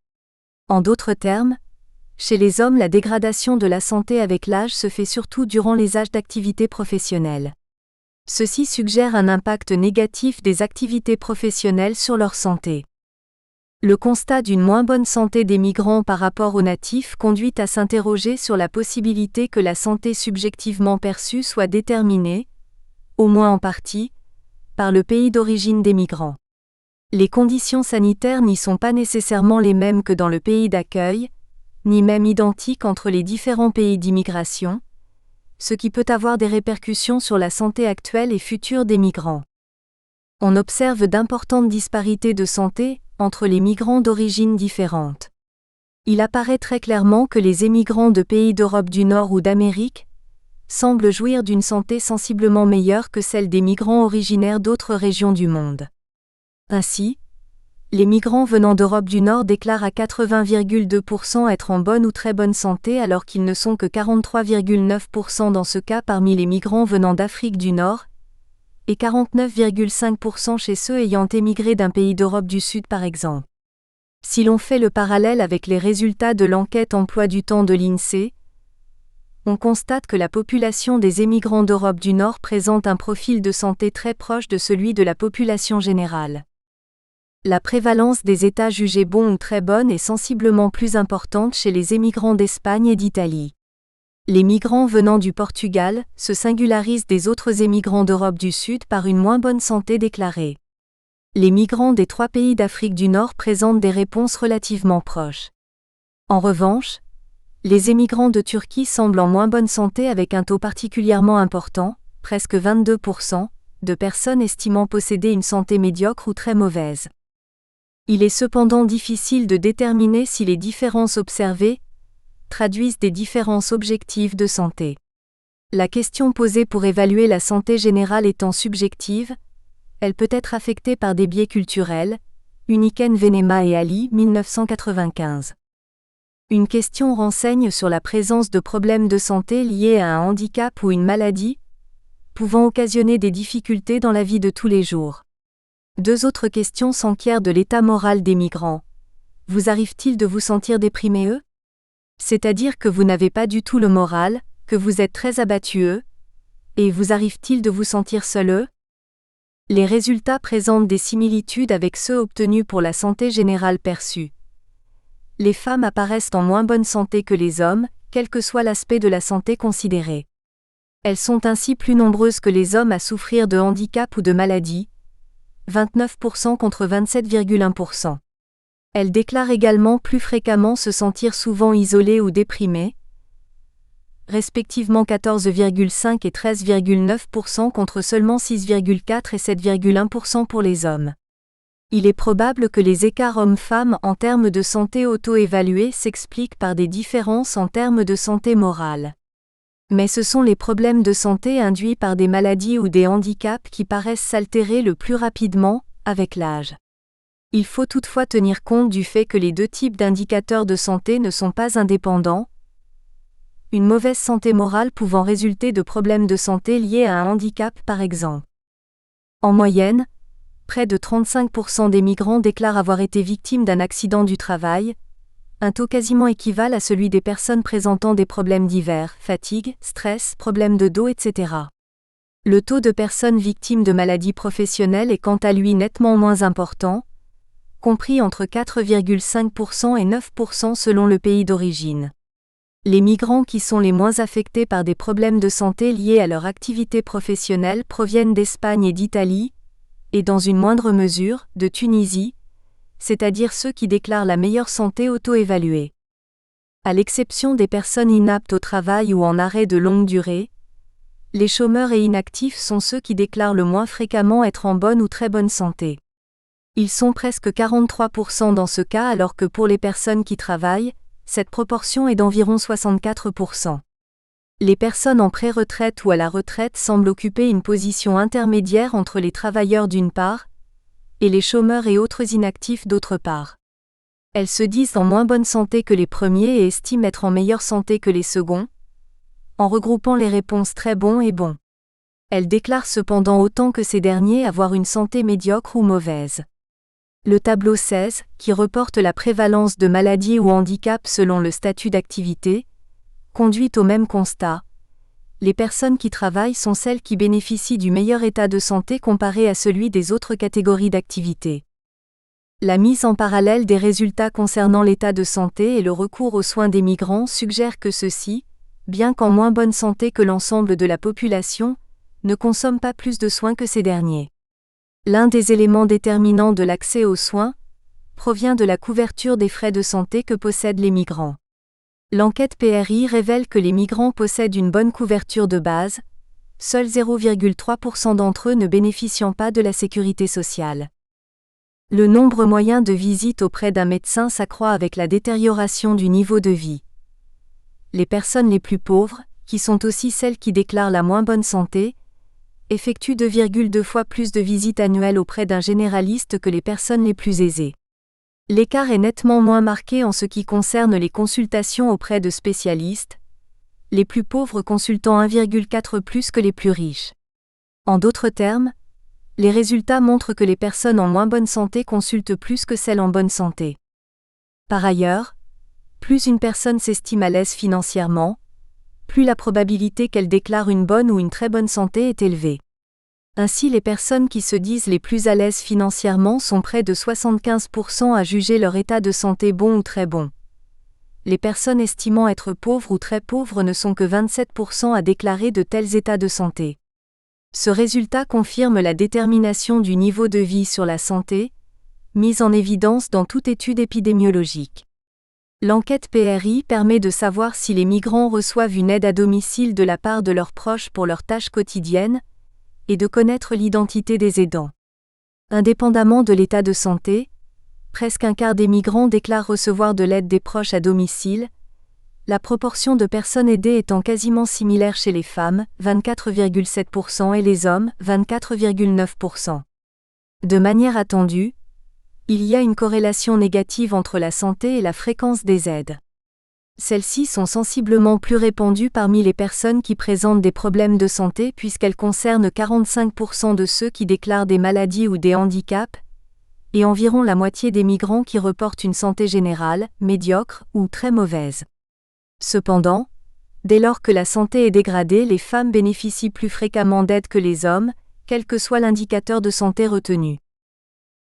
Speaker 1: En d'autres termes, chez les hommes la dégradation de la santé avec l'âge se fait surtout durant les âges d'activité professionnelle. Ceci suggère un impact négatif des activités professionnelles sur leur santé. Le constat d'une moins bonne santé des migrants par rapport aux natifs conduit à s'interroger sur la possibilité que la santé subjectivement perçue soit déterminée, au moins en partie, par le pays d'origine des migrants. Les conditions sanitaires n'y sont pas nécessairement les mêmes que dans le pays d'accueil, ni même identiques entre les différents pays d'immigration, ce qui peut avoir des répercussions sur la santé actuelle et future des migrants. On observe d'importantes disparités de santé entre les migrants d'origines différentes. Il apparaît très clairement que les émigrants de pays d'Europe du Nord ou d'Amérique semblent jouir d'une santé sensiblement meilleure que celle des migrants originaires d'autres régions du monde. Ainsi, les migrants venant d'Europe du Nord déclarent à 80,2% être en bonne ou très bonne santé alors qu'ils ne sont que 43,9% dans ce cas parmi les migrants venant d'Afrique du Nord, et 49,5% chez ceux ayant émigré d'un pays d'Europe du Sud par exemple. Si l'on fait le parallèle avec les résultats de l'enquête emploi du temps de l'INSEE, on constate que la population des émigrants d'Europe du Nord présente un profil de santé très proche de celui de la population générale. La prévalence des états jugés bons ou très bonnes est sensiblement plus importante chez les émigrants d'Espagne et d'Italie. Les migrants venant du Portugal se singularisent des autres émigrants d'Europe du Sud par une moins bonne santé déclarée. Les migrants des 3 pays d'Afrique du Nord présentent des réponses relativement proches. En revanche, les émigrants de Turquie semblent en moins bonne santé avec un taux particulièrement important, presque 22%, de personnes estimant posséder une santé médiocre ou très mauvaise. Il est cependant difficile de déterminer si les différences observées traduisent des différences objectives de santé. La question posée pour évaluer la santé générale étant subjective, elle peut être affectée par des biais culturels. Uniken Venema et Ali, 1995. Une question renseigne sur la présence de problèmes de santé liés à un handicap ou une maladie, pouvant occasionner des difficultés dans la vie de tous les jours. 2 autres questions s'enquièrent de l'état moral des migrants. Vous arrive-t-il de vous sentir déprimé ? C'est-à-dire que vous n'avez pas du tout le moral, que vous êtes très abattu, et vous arrive-t-il de vous sentir seul ? Les résultats présentent des similitudes avec ceux obtenus pour la santé générale perçue. Les femmes apparaissent en moins bonne santé que les hommes, quel que soit l'aspect de la santé considéré. Elles sont ainsi plus nombreuses que les hommes à souffrir de handicap ou de maladie, 29% contre 27,1%. Elles déclarent également plus fréquemment se sentir souvent isolées ou déprimées, respectivement 14,5 et 13,9% contre seulement 6,4 et 7,1% pour les hommes. Il est probable que les écarts hommes-femmes en termes de santé auto-évaluée s'expliquent par des différences en termes de santé morale. Mais ce sont les problèmes de santé induits par des maladies ou des handicaps qui paraissent s'altérer le plus rapidement, avec l'âge. Il faut toutefois tenir compte du fait que les 2 types d'indicateurs de santé ne sont pas indépendants, une mauvaise santé morale pouvant résulter de problèmes de santé liés à un handicap par exemple. En moyenne, près de 35% des migrants déclarent avoir été victimes d'un accident du travail, un taux quasiment équivalent à celui des personnes présentant des problèmes divers, fatigue, stress, problèmes de dos, etc. Le taux de personnes victimes de maladies professionnelles est quant à lui nettement moins important, compris entre 4,5% et 9% selon le pays d'origine. Les migrants qui sont les moins affectés par des problèmes de santé liés à leur activité professionnelle proviennent d'Espagne et d'Italie, et dans une moindre mesure, de Tunisie, c'est-à-dire ceux qui déclarent la meilleure santé auto-évaluée. À l'exception des personnes inaptes au travail ou en arrêt de longue durée, les chômeurs et inactifs sont ceux qui déclarent le moins fréquemment être en bonne ou très bonne santé. Ils sont presque 43% dans ce cas alors que pour les personnes qui travaillent, cette proportion est d'environ 64%. Les personnes en pré-retraite ou à la retraite semblent occuper une position intermédiaire entre les travailleurs d'une part, et les chômeurs et autres inactifs d'autre part. Elles se disent en moins bonne santé que les premiers et estiment être en meilleure santé que les seconds, en regroupant les réponses très bon et bon. Elles déclarent cependant autant que ces derniers avoir une santé médiocre ou mauvaise. Le tableau 16, qui reporte la prévalence de maladies ou handicaps selon le statut d'activité, conduit au même constat. les personnes qui travaillent sont celles qui bénéficient du meilleur état de santé comparé à celui des autres catégories d'activités. La mise en parallèle des résultats concernant l'état de santé et le recours aux soins des migrants suggère que ceux-ci, bien qu'en moins bonne santé que l'ensemble de la population, ne consomment pas plus de soins que ces derniers. L'un des éléments déterminants de l'accès aux soins provient de la couverture des frais de santé que possèdent les migrants. L'enquête PRI révèle que les migrants possèdent une bonne couverture de base, seuls 0,3% d'entre eux ne bénéficiant pas de la sécurité sociale. Le nombre moyen de visites auprès d'un médecin s'accroît avec la détérioration du niveau de vie. Les personnes les plus pauvres, qui sont aussi celles qui déclarent la moins bonne santé, effectuent 2,2 fois plus de visites annuelles auprès d'un généraliste que les personnes les plus aisées. L'écart est nettement moins marqué en ce qui concerne les consultations auprès de spécialistes, les plus pauvres consultant 1,4 plus que les plus riches. En d'autres termes, les résultats montrent que les personnes en moins bonne santé consultent plus que celles en bonne santé. Par ailleurs, plus une personne s'estime à l'aise financièrement, plus la probabilité qu'elle déclare une bonne ou une très bonne santé est élevée. Ainsi, les personnes qui se disent les plus à l'aise financièrement sont près de 75% à juger leur état de santé bon ou très bon. Les personnes estimant être pauvres ou très pauvres ne sont que 27% à déclarer de tels états de santé. Ce résultat confirme la détermination du niveau de vie sur la santé, mise en évidence dans toute étude épidémiologique. L'enquête PRI permet de savoir si les migrants reçoivent une aide à domicile de la part de leurs proches pour leurs tâches quotidiennes, et de connaître l'identité des aidants. Indépendamment de l'état de santé, presque un quart des migrants déclarent recevoir de l'aide des proches à domicile, la proportion de personnes aidées étant quasiment similaire chez les femmes, 24,7%, et les hommes, 24,9%. De manière attendue, il y a une corrélation négative entre la santé et la fréquence des aides. Celles-ci sont sensiblement plus répandues parmi les personnes qui présentent des problèmes de santé puisqu'elles concernent 45% de ceux qui déclarent des maladies ou des handicaps, et environ la moitié des migrants qui reportent une santé générale, médiocre ou très mauvaise. Cependant, dès lors que la santé est dégradée, les femmes bénéficient plus fréquemment d'aide que les hommes, quel que soit l'indicateur de santé retenu.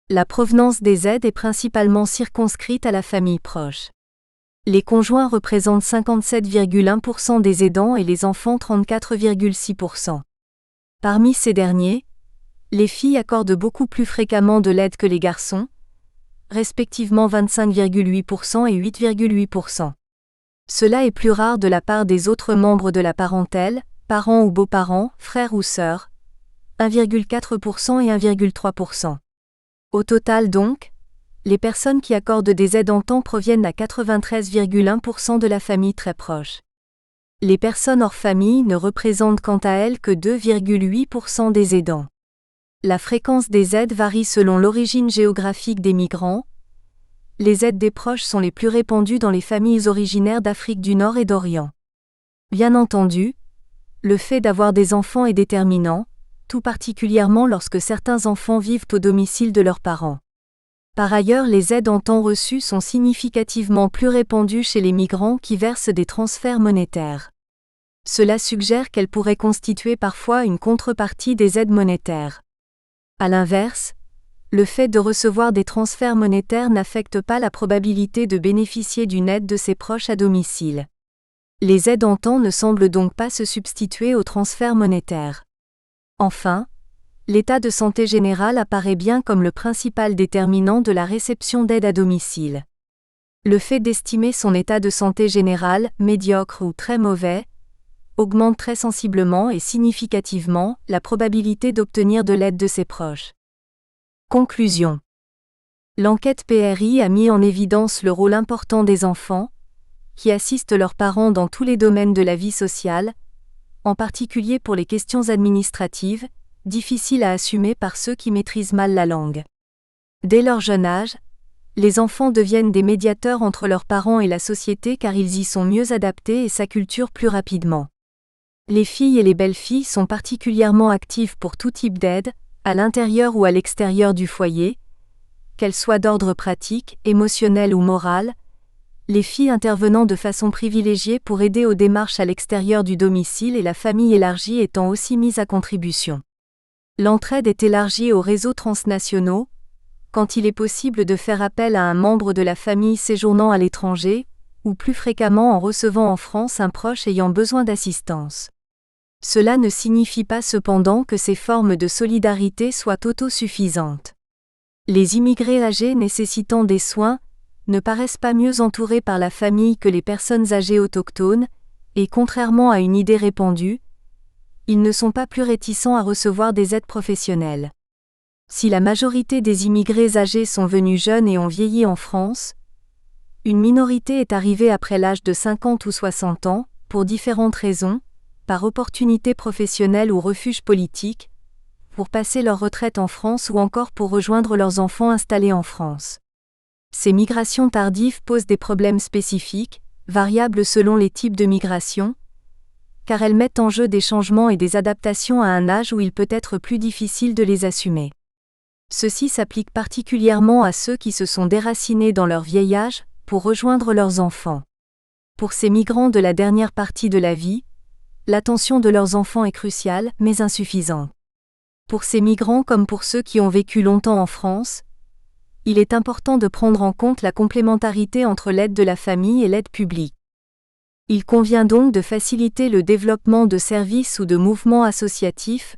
Speaker 1: La provenance des aides est principalement circonscrite à la famille proche. Les conjoints représentent 57,1% des aidants et les enfants 34,6%. Parmi ces derniers, les filles accordent beaucoup plus fréquemment de l'aide que les garçons, respectivement 25,8% et 8,8%. Cela est plus rare de la part des autres membres de la parentèle, parents ou beaux-parents, frères ou sœurs, 1,4% et 1,3%. Au total donc, les personnes qui accordent des aides en temps proviennent à 93,1% de la famille très proche. Les personnes hors famille ne représentent quant à elles que 2,8% des aidants. La fréquence des aides varie selon l'origine géographique des migrants. Les aides des proches sont les plus répandues dans les familles originaires d'Afrique du Nord et d'Orient. Bien entendu, le fait d'avoir des enfants est déterminant, tout particulièrement lorsque certains enfants vivent au domicile de leurs parents. Par ailleurs, les aides en temps reçues sont significativement plus répandues chez les migrants qui versent des transferts monétaires. Cela suggère qu'elles pourraient constituer parfois une contrepartie des aides monétaires. À l'inverse, le fait de recevoir des transferts monétaires n'affecte pas la probabilité de bénéficier d'une aide de ses proches à domicile. Les aides en temps ne semblent donc pas se substituer aux transferts monétaires. Enfin, l'état de santé général apparaît bien comme le principal déterminant de la réception d'aide à domicile. Le fait d'estimer son état de santé général, médiocre ou très mauvais, augmente très sensiblement et significativement la probabilité d'obtenir de l'aide de ses proches. Conclusion. L'enquête PRI a mis en évidence le rôle important des enfants, qui assistent leurs parents dans tous les domaines de la vie sociale, en particulier pour les questions administratives, difficiles à assumer par ceux qui maîtrisent mal la langue. Dès leur jeune âge, les enfants deviennent des médiateurs entre leurs parents et la société car ils y sont mieux adaptés et s'acculturent plus rapidement. Les filles et les belles-filles sont particulièrement actives pour tout type d'aide, à l'intérieur ou à l'extérieur du foyer, qu'elles soient d'ordre pratique, émotionnel ou moral, les filles intervenant de façon privilégiée pour aider aux démarches à l'extérieur du domicile et la famille élargie étant aussi mise à contribution. L'entraide est élargie aux réseaux transnationaux, quand il est possible de faire appel à un membre de la famille séjournant à l'étranger, ou plus fréquemment en recevant en France un proche ayant besoin d'assistance. Cela ne signifie pas cependant que ces formes de solidarité soient autosuffisantes. Les immigrés âgés nécessitant des soins ne paraissent pas mieux entourés par la famille que les personnes âgées autochtones, et contrairement à une idée répandue, ils ne sont pas plus réticents à recevoir des aides professionnelles. Si la majorité des immigrés âgés sont venus jeunes et ont vieilli en France, une minorité est arrivée après l'âge de 50 ou 60 ans, pour différentes raisons, par opportunité professionnelle ou refuge politique, pour passer leur retraite en France ou encore pour rejoindre leurs enfants installés en France. Ces migrations tardives posent des problèmes spécifiques, variables selon les types de migration, car elles mettent en jeu des changements et des adaptations à un âge où il peut être plus difficile de les assumer. Ceci s'applique particulièrement à ceux qui se sont déracinés dans leur vieil âge, pour rejoindre leurs enfants. Pour ces migrants de la dernière partie de la vie, l'attention de leurs enfants est cruciale, mais insuffisante. Pour ces migrants comme pour ceux qui ont vécu longtemps en France, il est important de prendre en compte la complémentarité entre l'aide de la famille et l'aide publique. Il convient donc de faciliter le développement de services ou de mouvements associatifs,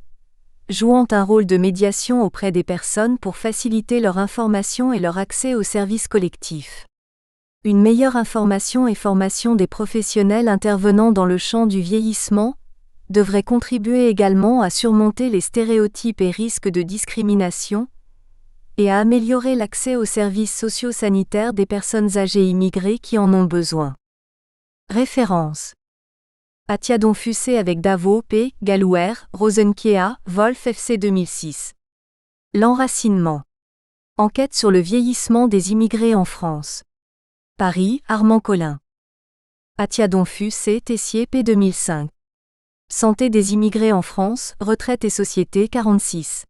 Speaker 1: jouant un rôle de médiation auprès des personnes pour faciliter leur information et leur accès aux services collectifs. Une meilleure information et formation des professionnels intervenant dans le champ du vieillissement devrait contribuer également à surmonter les stéréotypes et risques de discrimination, et à améliorer l'accès aux services socio-sanitaires des personnes âgées immigrées qui en ont besoin. Références. Athiadon Fussé avec Davo P. Galouer, Rosenkea, Wolf FC 2006. L'enracinement. Enquête sur le vieillissement des immigrés en France. Paris, Armand Collin. Athiadon Fussé Tessier P 2005. Santé des immigrés en France, retraite et société 46.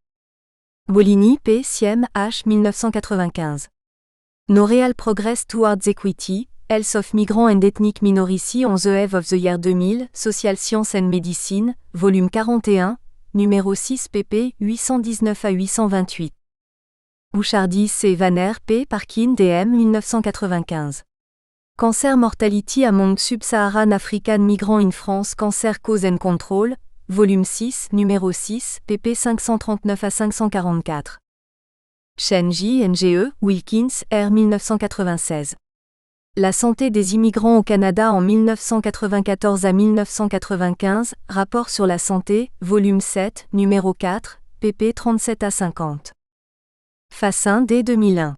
Speaker 1: Bolini P. Siem H. 1995. No Real Progress Towards Equity, Health of Migrant and Ethnic Minority on the Eve of the Year 2000, Social Science and Medicine, volume 41, numéro 6 pp. 819 à 828. Bouchardy C. Vanner P. Parkin DM 1995. Cancer Mortality Among Sub-Saharan African Migrants in France Cancer Cause and Control, volume 6, numéro 6, pp 539 à 544. Chen J. NGE, Wilkins, R. 1996. La santé des immigrants au Canada en 1994 à 1995, rapport sur la santé, volume 7, numéro 4, pp 37 à 50. Fassin D. 2001.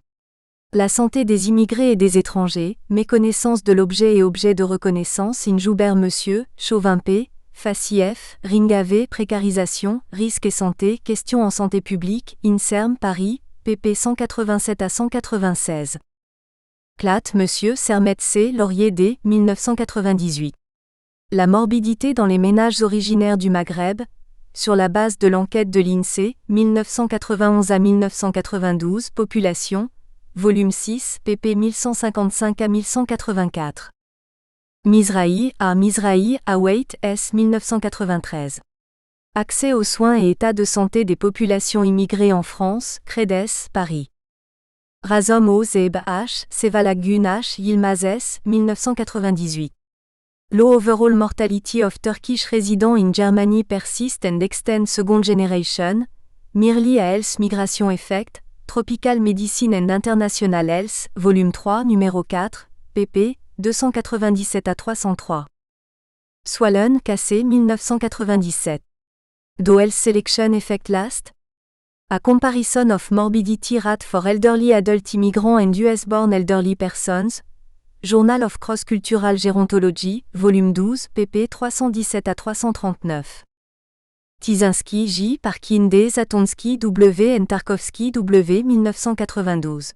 Speaker 1: La santé des immigrés et des étrangers, méconnaissance de l'objet et objet de reconnaissance in Joubert Monsieur, Chauvin P., Fassi F., Ringavé, précarisation, risque et santé, questions en santé publique, INSERM Paris, pp 187 à 196. Clatte Monsieur Sermet C. Laurier D. 1998. La morbidité dans les ménages originaires du Maghreb, sur la base de l'enquête de l'INSEE, 1991 à 1992, population, volume 6, pp 1155 à 1184. Mizrahi, A. Mizrahi, Await, S. 1993. Accès aux soins et état de santé des populations immigrées en France, Credes, Paris. Razom O. Zeb H. Sevalagun H. Yilmaz S. 1998. Low Overall Mortality of Turkish Residents in Germany Persist and Extend Second Generation, Merely a Health Migration Effect, Tropical Medicine and International Health, volume 3, numéro 4, pp. 297 à 303. Swallen, Cassé 1997. Do Health Selection Effect Last? A Comparison of Morbidity Rate for Elderly Adult Immigrant and US-Born Elderly Persons, Journal of Cross-Cultural Gerontology, volume 12, pp. 317 à 339. Tizinski J. Parkin D. Zatonsky W. N. Tarkovsky W. 1992.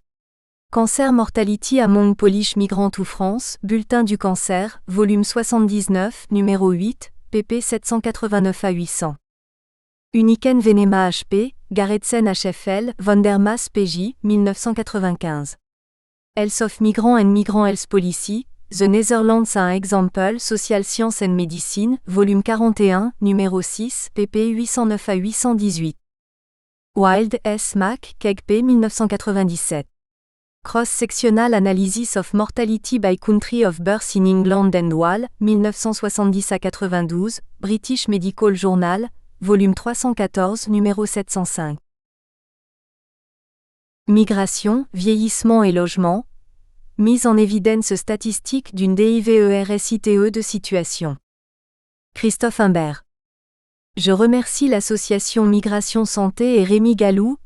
Speaker 1: Cancer Mortality Among Polish Migrants to France, Bulletin du cancer, volume 79, numéro 8, pp 789 à 800. Uniken Venema HP, Garretsen HFL, Vandermas PJ, 1995. Health of Migrant and Migrant Health Policy, The Netherlands un Example Social Science and Medicine, volume 41, numéro 6, pp 809 à 818. Wild, S. Mac, Keg P. 1997. Cross-Sectional Analysis of Mortality by Country of Birth in England and Wales, 1970 à 92, British Medical Journal, volume 314, numéro 705. Migration, vieillissement et logement. Mise en évidence statistique d'une DIVERSITE de situation. Christophe Imbert. Je remercie l'association Migration Santé et Rémi Gallou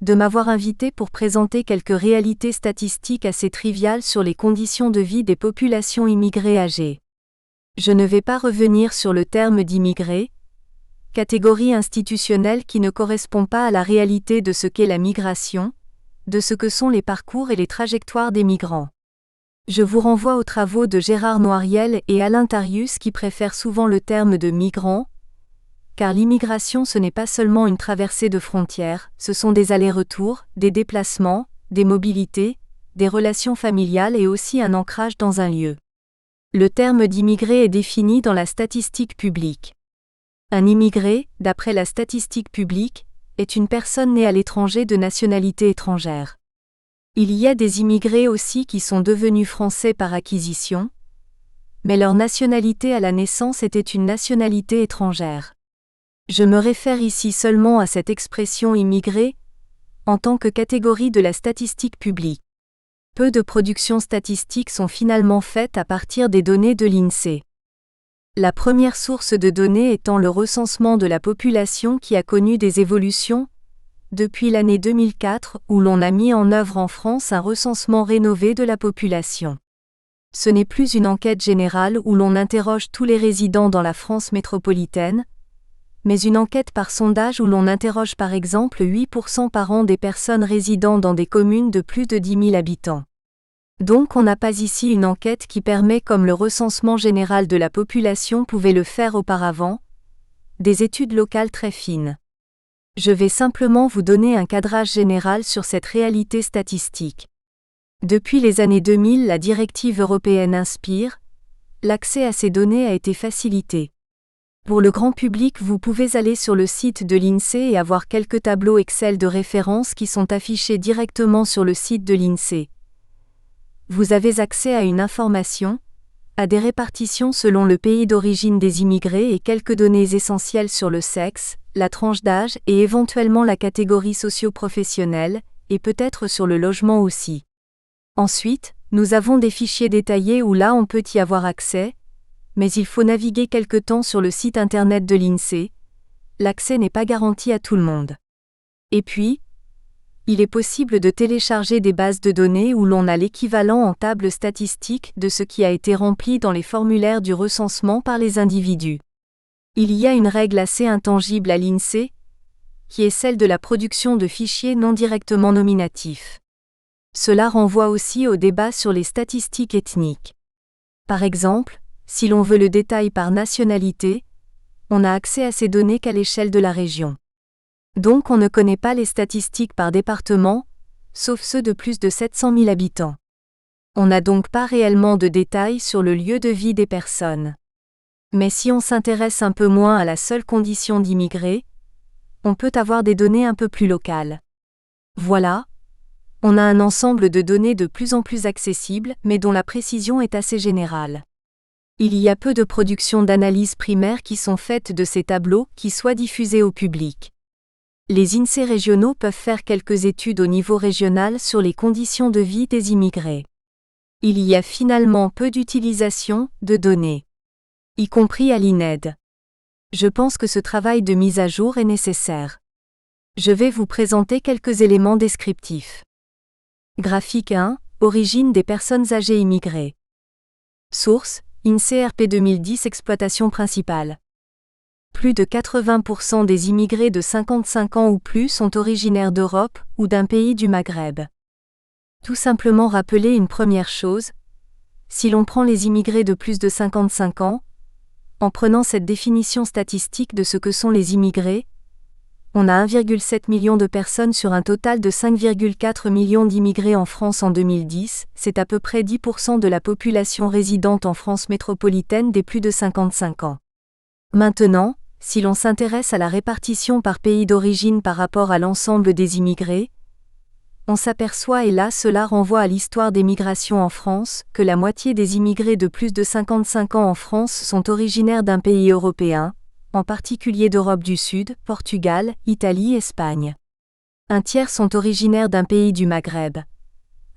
Speaker 1: de m'avoir invité pour présenter quelques réalités statistiques assez triviales sur les conditions de vie des populations immigrées âgées. Je ne vais pas revenir sur le terme d'immigré, catégorie institutionnelle qui ne correspond pas à la réalité de ce qu'est la migration, de ce que sont les parcours et les trajectoires des migrants. Je vous renvoie aux travaux de Gérard Noiriel et Alain Tarius qui préfèrent souvent le terme de migrant, car l'immigration ce n'est pas seulement une traversée de frontières, ce sont des allers-retours, des déplacements, des mobilités, des relations familiales et aussi un ancrage dans un lieu. Le terme d'immigré est défini dans la statistique publique. Un immigré, d'après la statistique publique, est une personne née à l'étranger de nationalité étrangère. Il y a des immigrés aussi qui sont devenus français par acquisition, mais leur nationalité à la naissance était une nationalité étrangère. Je me réfère ici seulement à cette expression immigré en tant que catégorie de la statistique publique. Peu de productions statistiques sont finalement faites à partir des données de l'INSEE. La première source de données étant le recensement de la population qui a connu des évolutions depuis l'année 2004 où l'on a mis en œuvre en France un recensement rénové de la population. Ce n'est plus une enquête générale où l'on interroge tous les résidents dans la France métropolitaine, mais une enquête par sondage où l'on interroge par exemple 8% par an des personnes résidant dans des communes de plus de 10 000 habitants. Donc on n'a pas ici une enquête qui permet comme le recensement général de la population pouvait le faire auparavant, des études locales très fines. Je vais simplement vous donner un cadrage général sur cette réalité statistique. Depuis les années 2000, la directive européenne Inspire, l'accès à ces données a été facilité. Pour le grand public, vous pouvez aller sur le site de l'INSEE et avoir quelques tableaux Excel de référence qui sont affichés directement sur le site de l'INSEE. Vous avez accès à une information, à des répartitions selon le pays d'origine des immigrés et quelques données essentielles sur le sexe, la tranche d'âge et éventuellement la catégorie socio-professionnelle, et peut-être sur le logement aussi. Ensuite, nous avons des fichiers détaillés où là on peut y avoir accès, mais il faut naviguer quelque temps sur le site internet de l'INSEE. L'accès n'est pas garanti à tout le monde. Et puis, il est possible de télécharger des bases de données où l'on a l'équivalent en table statistique de ce qui a été rempli dans les formulaires du recensement par les individus. Il y a une règle assez intangible à l'INSEE, qui est celle de la production de fichiers non directement nominatifs. Cela renvoie aussi au débat sur les statistiques ethniques. Par exemple, si l'on veut le détail par nationalité, on n'a accès à ces données qu'à l'échelle de la région. Donc on ne connaît pas les statistiques par département, sauf ceux de plus de 700 000 habitants. On n'a donc pas réellement de détails sur le lieu de vie des personnes. Mais si on s'intéresse un peu moins à la seule condition d'immigré, on peut avoir des données un peu plus locales. Voilà, on a un ensemble de données de plus en plus accessibles mais dont la précision est assez générale. Il y a peu de productions d'analyse primaire qui sont faites de ces tableaux qui soient diffusés au public. Les INSEE régionaux peuvent faire quelques études au niveau régional sur les conditions de vie des immigrés. Il y a finalement peu d'utilisation de données, y compris à l'INED. Je pense que ce travail de mise à jour est nécessaire. Je vais vous présenter quelques éléments descriptifs. Graphique 1, origine des personnes âgées immigrées. Source, INSEE RP 2010 exploitation principale. Plus de 80% des immigrés de 55 ans ou plus sont originaires d'Europe ou d'un pays du Maghreb. Tout simplement rappeler une première chose, si l'on prend les immigrés de plus de 55 ans, en prenant cette définition statistique de ce que sont les immigrés, On a 1,7 million de personnes sur un total de 5,4 millions d'immigrés en France en 2010, c'est à peu près 10% de la population résidente en France métropolitaine des plus de 55 ans. Maintenant, si l'on s'intéresse à la répartition par pays d'origine par rapport à l'ensemble des immigrés, on s'aperçoit, et là cela renvoie à l'histoire des migrations en France, que la moitié des immigrés de plus de 55 ans en France sont originaires d'un pays européen, en particulier d'Europe du Sud, Portugal, Italie, Espagne. Un tiers sont originaires d'un pays du Maghreb.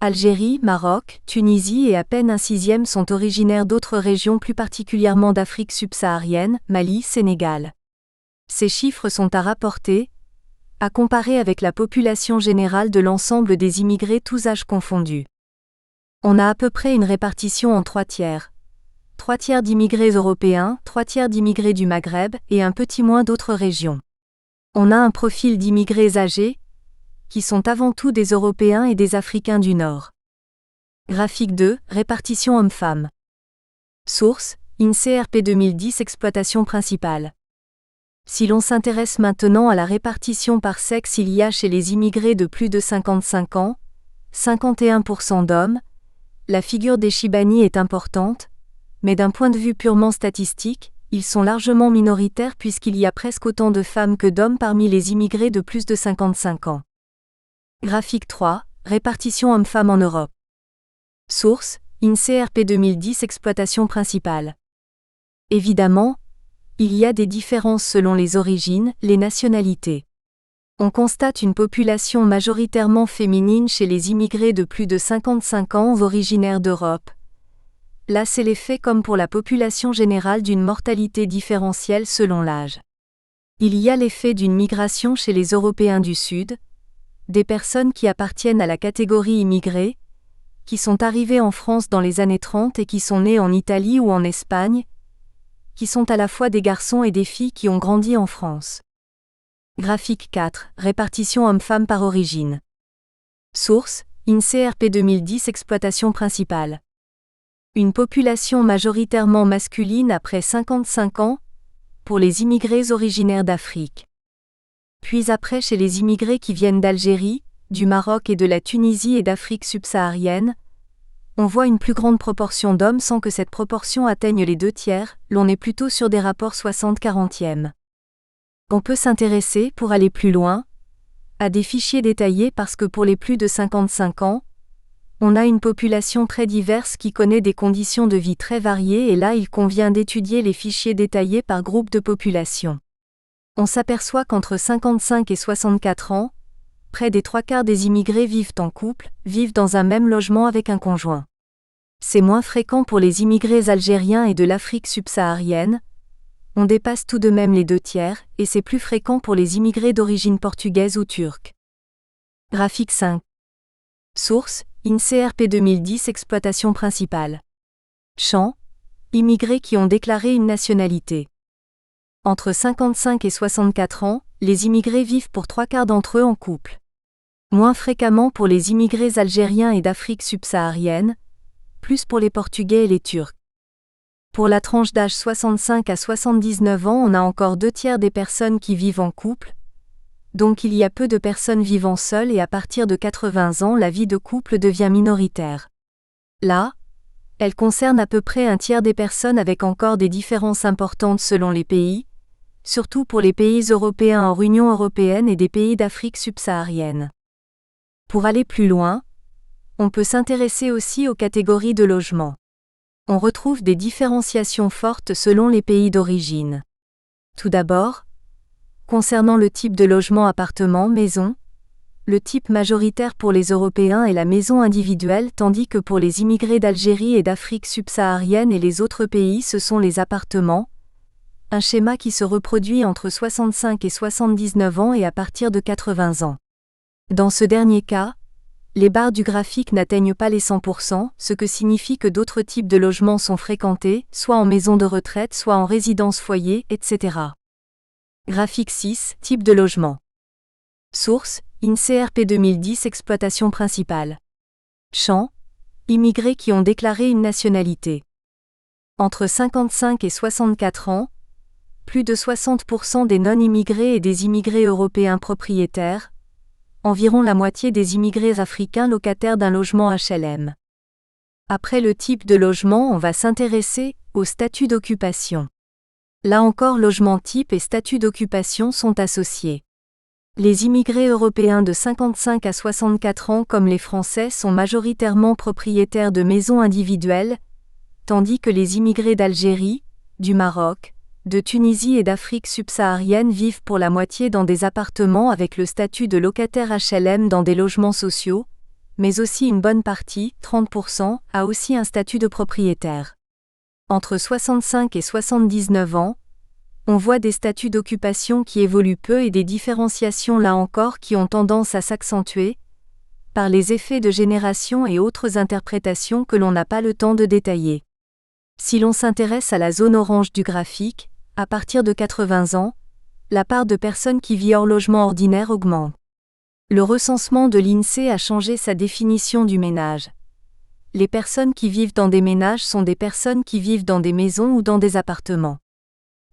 Speaker 1: Algérie, Maroc, Tunisie et à peine un sixième sont originaires d'autres régions, plus particulièrement d'Afrique subsaharienne, Mali, Sénégal. Ces chiffres sont à rapporter, à comparer avec la population générale de l'ensemble des immigrés tous âges confondus. On a à peu près une répartition en 3 tiers. 3 tiers d'immigrés européens, 3 tiers d'immigrés du Maghreb et un petit moins d'autres régions. On a un profil d'immigrés âgés, qui sont avant tout des Européens et des Africains du Nord. Graphique 2, répartition hommes-femmes. Source, INSEE-RP 2010 exploitation principale. Si l'on s'intéresse maintenant à la répartition par sexe, il y a chez les immigrés de plus de 55 ans, 51% d'hommes. La figure des Chibani est importante, mais d'un point de vue purement statistique, ils sont largement minoritaires puisqu'il y a presque autant de femmes que d'hommes parmi les immigrés de plus de 55 ans. Graphique 3, répartition hommes-femmes en Europe. Source, INSEE-RP 2010 exploitation principale. Évidemment, il y a des différences selon les origines, les nationalités. On constate une population majoritairement féminine chez les immigrés de plus de 55 ans originaires d'Europe. Là, c'est l'effet, comme pour la population générale, d'une mortalité différentielle selon l'âge. Il y a l'effet d'une migration chez les Européens du Sud, des personnes qui appartiennent à la catégorie immigrés, qui sont arrivées en France dans les années 30 et qui sont nées en Italie ou en Espagne, qui sont à la fois des garçons et des filles qui ont grandi en France. Graphique 4, répartition hommes-femmes par origine. Source, INSEE-RP 2010 exploitation principale. Une population majoritairement masculine après 55 ans, pour les immigrés originaires d'Afrique. Puis après chez les immigrés qui viennent d'Algérie, du Maroc et de la Tunisie et d'Afrique subsaharienne, on voit une plus grande proportion d'hommes sans que cette proportion atteigne les 2 tiers, l'on est plutôt sur des rapports 60-40e. On peut s'intéresser, pour aller plus loin, à des fichiers détaillés parce que pour les plus de 55 ans, on a une population très diverse qui connaît des conditions de vie très variées et là il convient d'étudier les fichiers détaillés par groupe de population. On s'aperçoit qu'entre 55 et 64 ans, près des 3/4 des immigrés vivent en couple, vivent dans un même logement avec un conjoint. C'est moins fréquent pour les immigrés algériens et de l'Afrique subsaharienne. On dépasse tout de même les 2 tiers, et c'est plus fréquent pour les immigrés d'origine portugaise ou turque. Graphique 5. Source, INSEE-RP 2010 exploitation principale. Champ, immigrés qui ont déclaré une nationalité. Entre 55 et 64 ans, les immigrés vivent pour 3/4 d'entre eux en couple. Moins fréquemment pour les immigrés algériens et d'Afrique subsaharienne, plus pour les Portugais et les Turcs. Pour la tranche d'âge 65 à 79 ans, on a encore 2 tiers des personnes qui vivent en couple, donc il y a peu de personnes vivant seules et à partir de 80 ans, la vie de couple devient minoritaire. Là, elle concerne à peu près un tiers des personnes avec encore des différences importantes selon les pays, surtout pour les pays européens hors Union européenne et des pays d'Afrique subsaharienne. Pour aller plus loin, on peut s'intéresser aussi aux catégories de logements. On retrouve des différenciations fortes selon les pays d'origine. Tout d'abord, concernant le type de logement appartement-maison, le type majoritaire pour les Européens est la maison individuelle tandis que pour les immigrés d'Algérie et d'Afrique subsaharienne et les autres pays ce sont les appartements, un schéma qui se reproduit entre 65 et 79 ans et à partir de 80 ans. Dans ce dernier cas, les barres du graphique n'atteignent pas les 100%, ce que signifie que d'autres types de logements sont fréquentés, soit en maison de retraite, soit en résidence-foyer, etc. Graphique 6, type de logement. Source, INSEE-RP 2010 exploitation principale. Champ, immigrés qui ont déclaré une nationalité. Entre 55 et 64 ans, plus de 60% des non-immigrés et des immigrés européens propriétaires, environ la moitié des immigrés africains locataires d'un logement HLM. Après le type de logement, on va s'intéresser au statut d'occupation. Là encore, logement type et statut d'occupation sont associés. Les immigrés européens de 55 à 64 ans comme les Français sont majoritairement propriétaires de maisons individuelles, tandis que les immigrés d'Algérie, du Maroc, de Tunisie et d'Afrique subsaharienne vivent pour la moitié dans des appartements avec le statut de locataire HLM dans des logements sociaux, mais aussi une bonne partie, 30%, a aussi un statut de propriétaire. Entre 65 et 79 ans, on voit des statuts d'occupation qui évoluent peu et des différenciations là encore qui ont tendance à s'accentuer, par les effets de génération et autres interprétations que l'on n'a pas le temps de détailler. Si l'on s'intéresse à la zone orange du graphique, à partir de 80 ans, la part de personnes qui vivent hors logement ordinaire augmente. Le recensement de l'INSEE a changé sa définition du ménage. Les personnes qui vivent dans des ménages sont des personnes qui vivent dans des maisons ou dans des appartements.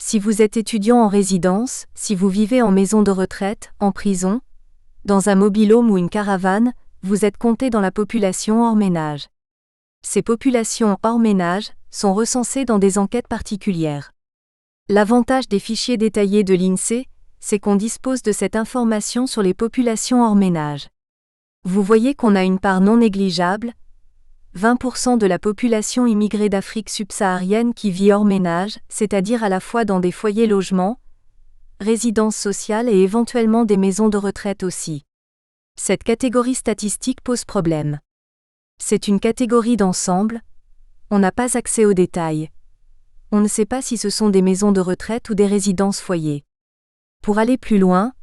Speaker 1: Si vous êtes étudiant en résidence, si vous vivez en maison de retraite, en prison, dans un mobil-home ou une caravane, vous êtes compté dans la population hors ménage. Ces populations hors ménage sont recensées dans des enquêtes particulières. L'avantage des fichiers détaillés de l'INSEE, c'est qu'on dispose de cette information sur les populations hors ménage. Vous voyez qu'on a une part non négligeable, 20% de la population immigrée d'Afrique subsaharienne qui vit hors ménage, c'est-à-dire à la fois dans des foyers logements, résidences sociales et éventuellement des maisons de retraite aussi. Cette catégorie statistique pose problème. C'est une catégorie d'ensemble, on n'a pas accès aux détails. On ne sait pas si ce sont des maisons de retraite ou des résidences foyers. Pour aller plus loin,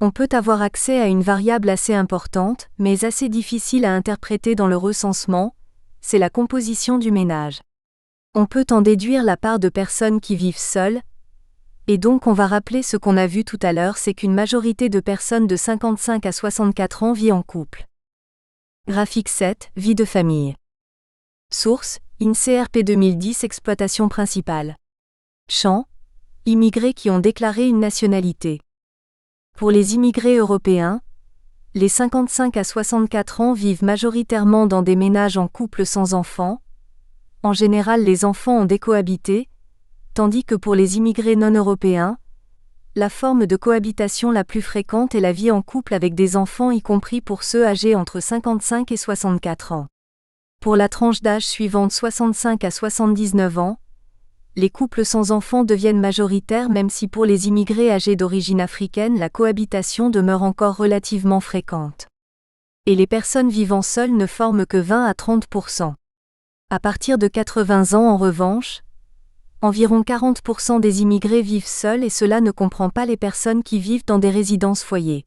Speaker 1: on peut avoir accès à une variable assez importante, mais assez difficile à interpréter dans le recensement, c'est la composition du ménage. On peut en déduire la part de personnes qui vivent seules, et donc on va rappeler ce qu'on a vu tout à l'heure, c'est qu'une majorité de personnes de 55 à 64 ans vit en couple. Graphique 7, vie de famille. Source, INSEE RP 2010 exploitation principale. Champ, immigrés qui ont déclaré une nationalité. Pour les immigrés européens, les 55 à 64 ans vivent majoritairement dans des ménages en couple sans enfants. En général, les enfants ont décohabité, tandis que pour les immigrés non européens, la forme de cohabitation la plus fréquente est la vie en couple avec des enfants, y compris pour ceux âgés entre 55 et 64 ans. Pour la tranche d'âge suivante 65 à 79 ans, les couples sans enfants deviennent majoritaires même si pour les immigrés âgés d'origine africaine la cohabitation demeure encore relativement fréquente. Et les personnes vivant seules ne forment que 20 à 30%. À partir de 80 ans en revanche, environ 40% des immigrés vivent seuls et cela ne comprend pas les personnes qui vivent dans des résidences foyers.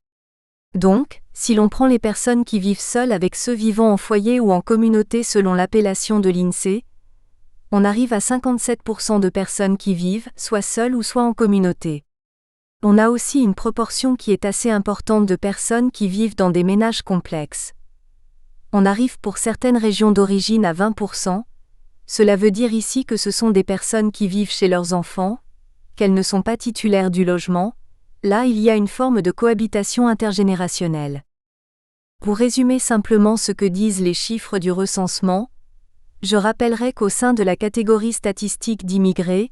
Speaker 1: Donc, si l'on prend les personnes qui vivent seules avec ceux vivant en foyer ou en communauté selon l'appellation de l'INSEE, on arrive à 57% de personnes qui vivent, soit seules ou soit en communauté. On a aussi une proportion qui est assez importante de personnes qui vivent dans des ménages complexes. On arrive pour certaines régions d'origine à 20%, cela veut dire ici que ce sont des personnes qui vivent chez leurs enfants, qu'elles ne sont pas titulaires du logement, là il y a une forme de cohabitation intergénérationnelle. Pour résumer simplement ce que disent les chiffres du recensement, je rappellerai qu'au sein de la catégorie statistique d'immigrés,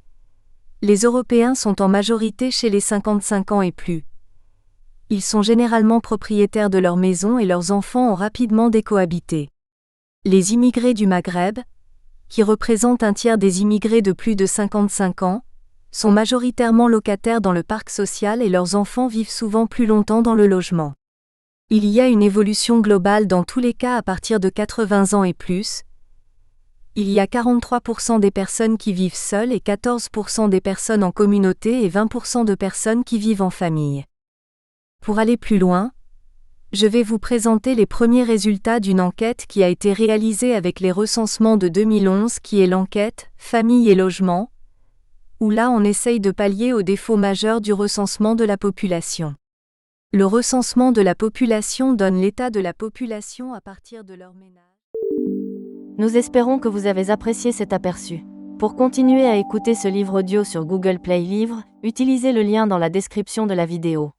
Speaker 1: les Européens sont en majorité chez les 55 ans et plus. Ils sont généralement propriétaires de leur maison et leurs enfants ont rapidement décohabité. Les immigrés du Maghreb, qui représentent un tiers des immigrés de plus de 55 ans, sont majoritairement locataires dans le parc social et leurs enfants vivent souvent plus longtemps dans le logement. Il y a une évolution globale dans tous les cas à partir de 80 ans et plus. Il y a 43% des personnes qui vivent seules et 14% des personnes en communauté et 20% de personnes qui vivent en famille. Pour aller plus loin, je vais vous présenter les premiers résultats d'une enquête qui a été réalisée avec les recensements de 2011 qui est l'enquête « Famille et logement », où là on essaye de pallier aux défauts majeurs du recensement de la population. Le recensement de la population donne l'état de la population à partir de leur ménage.
Speaker 2: Nous espérons que vous avez apprécié cet aperçu. Pour continuer à écouter ce livre audio sur Google Play Livres, utilisez le lien dans la description de la vidéo.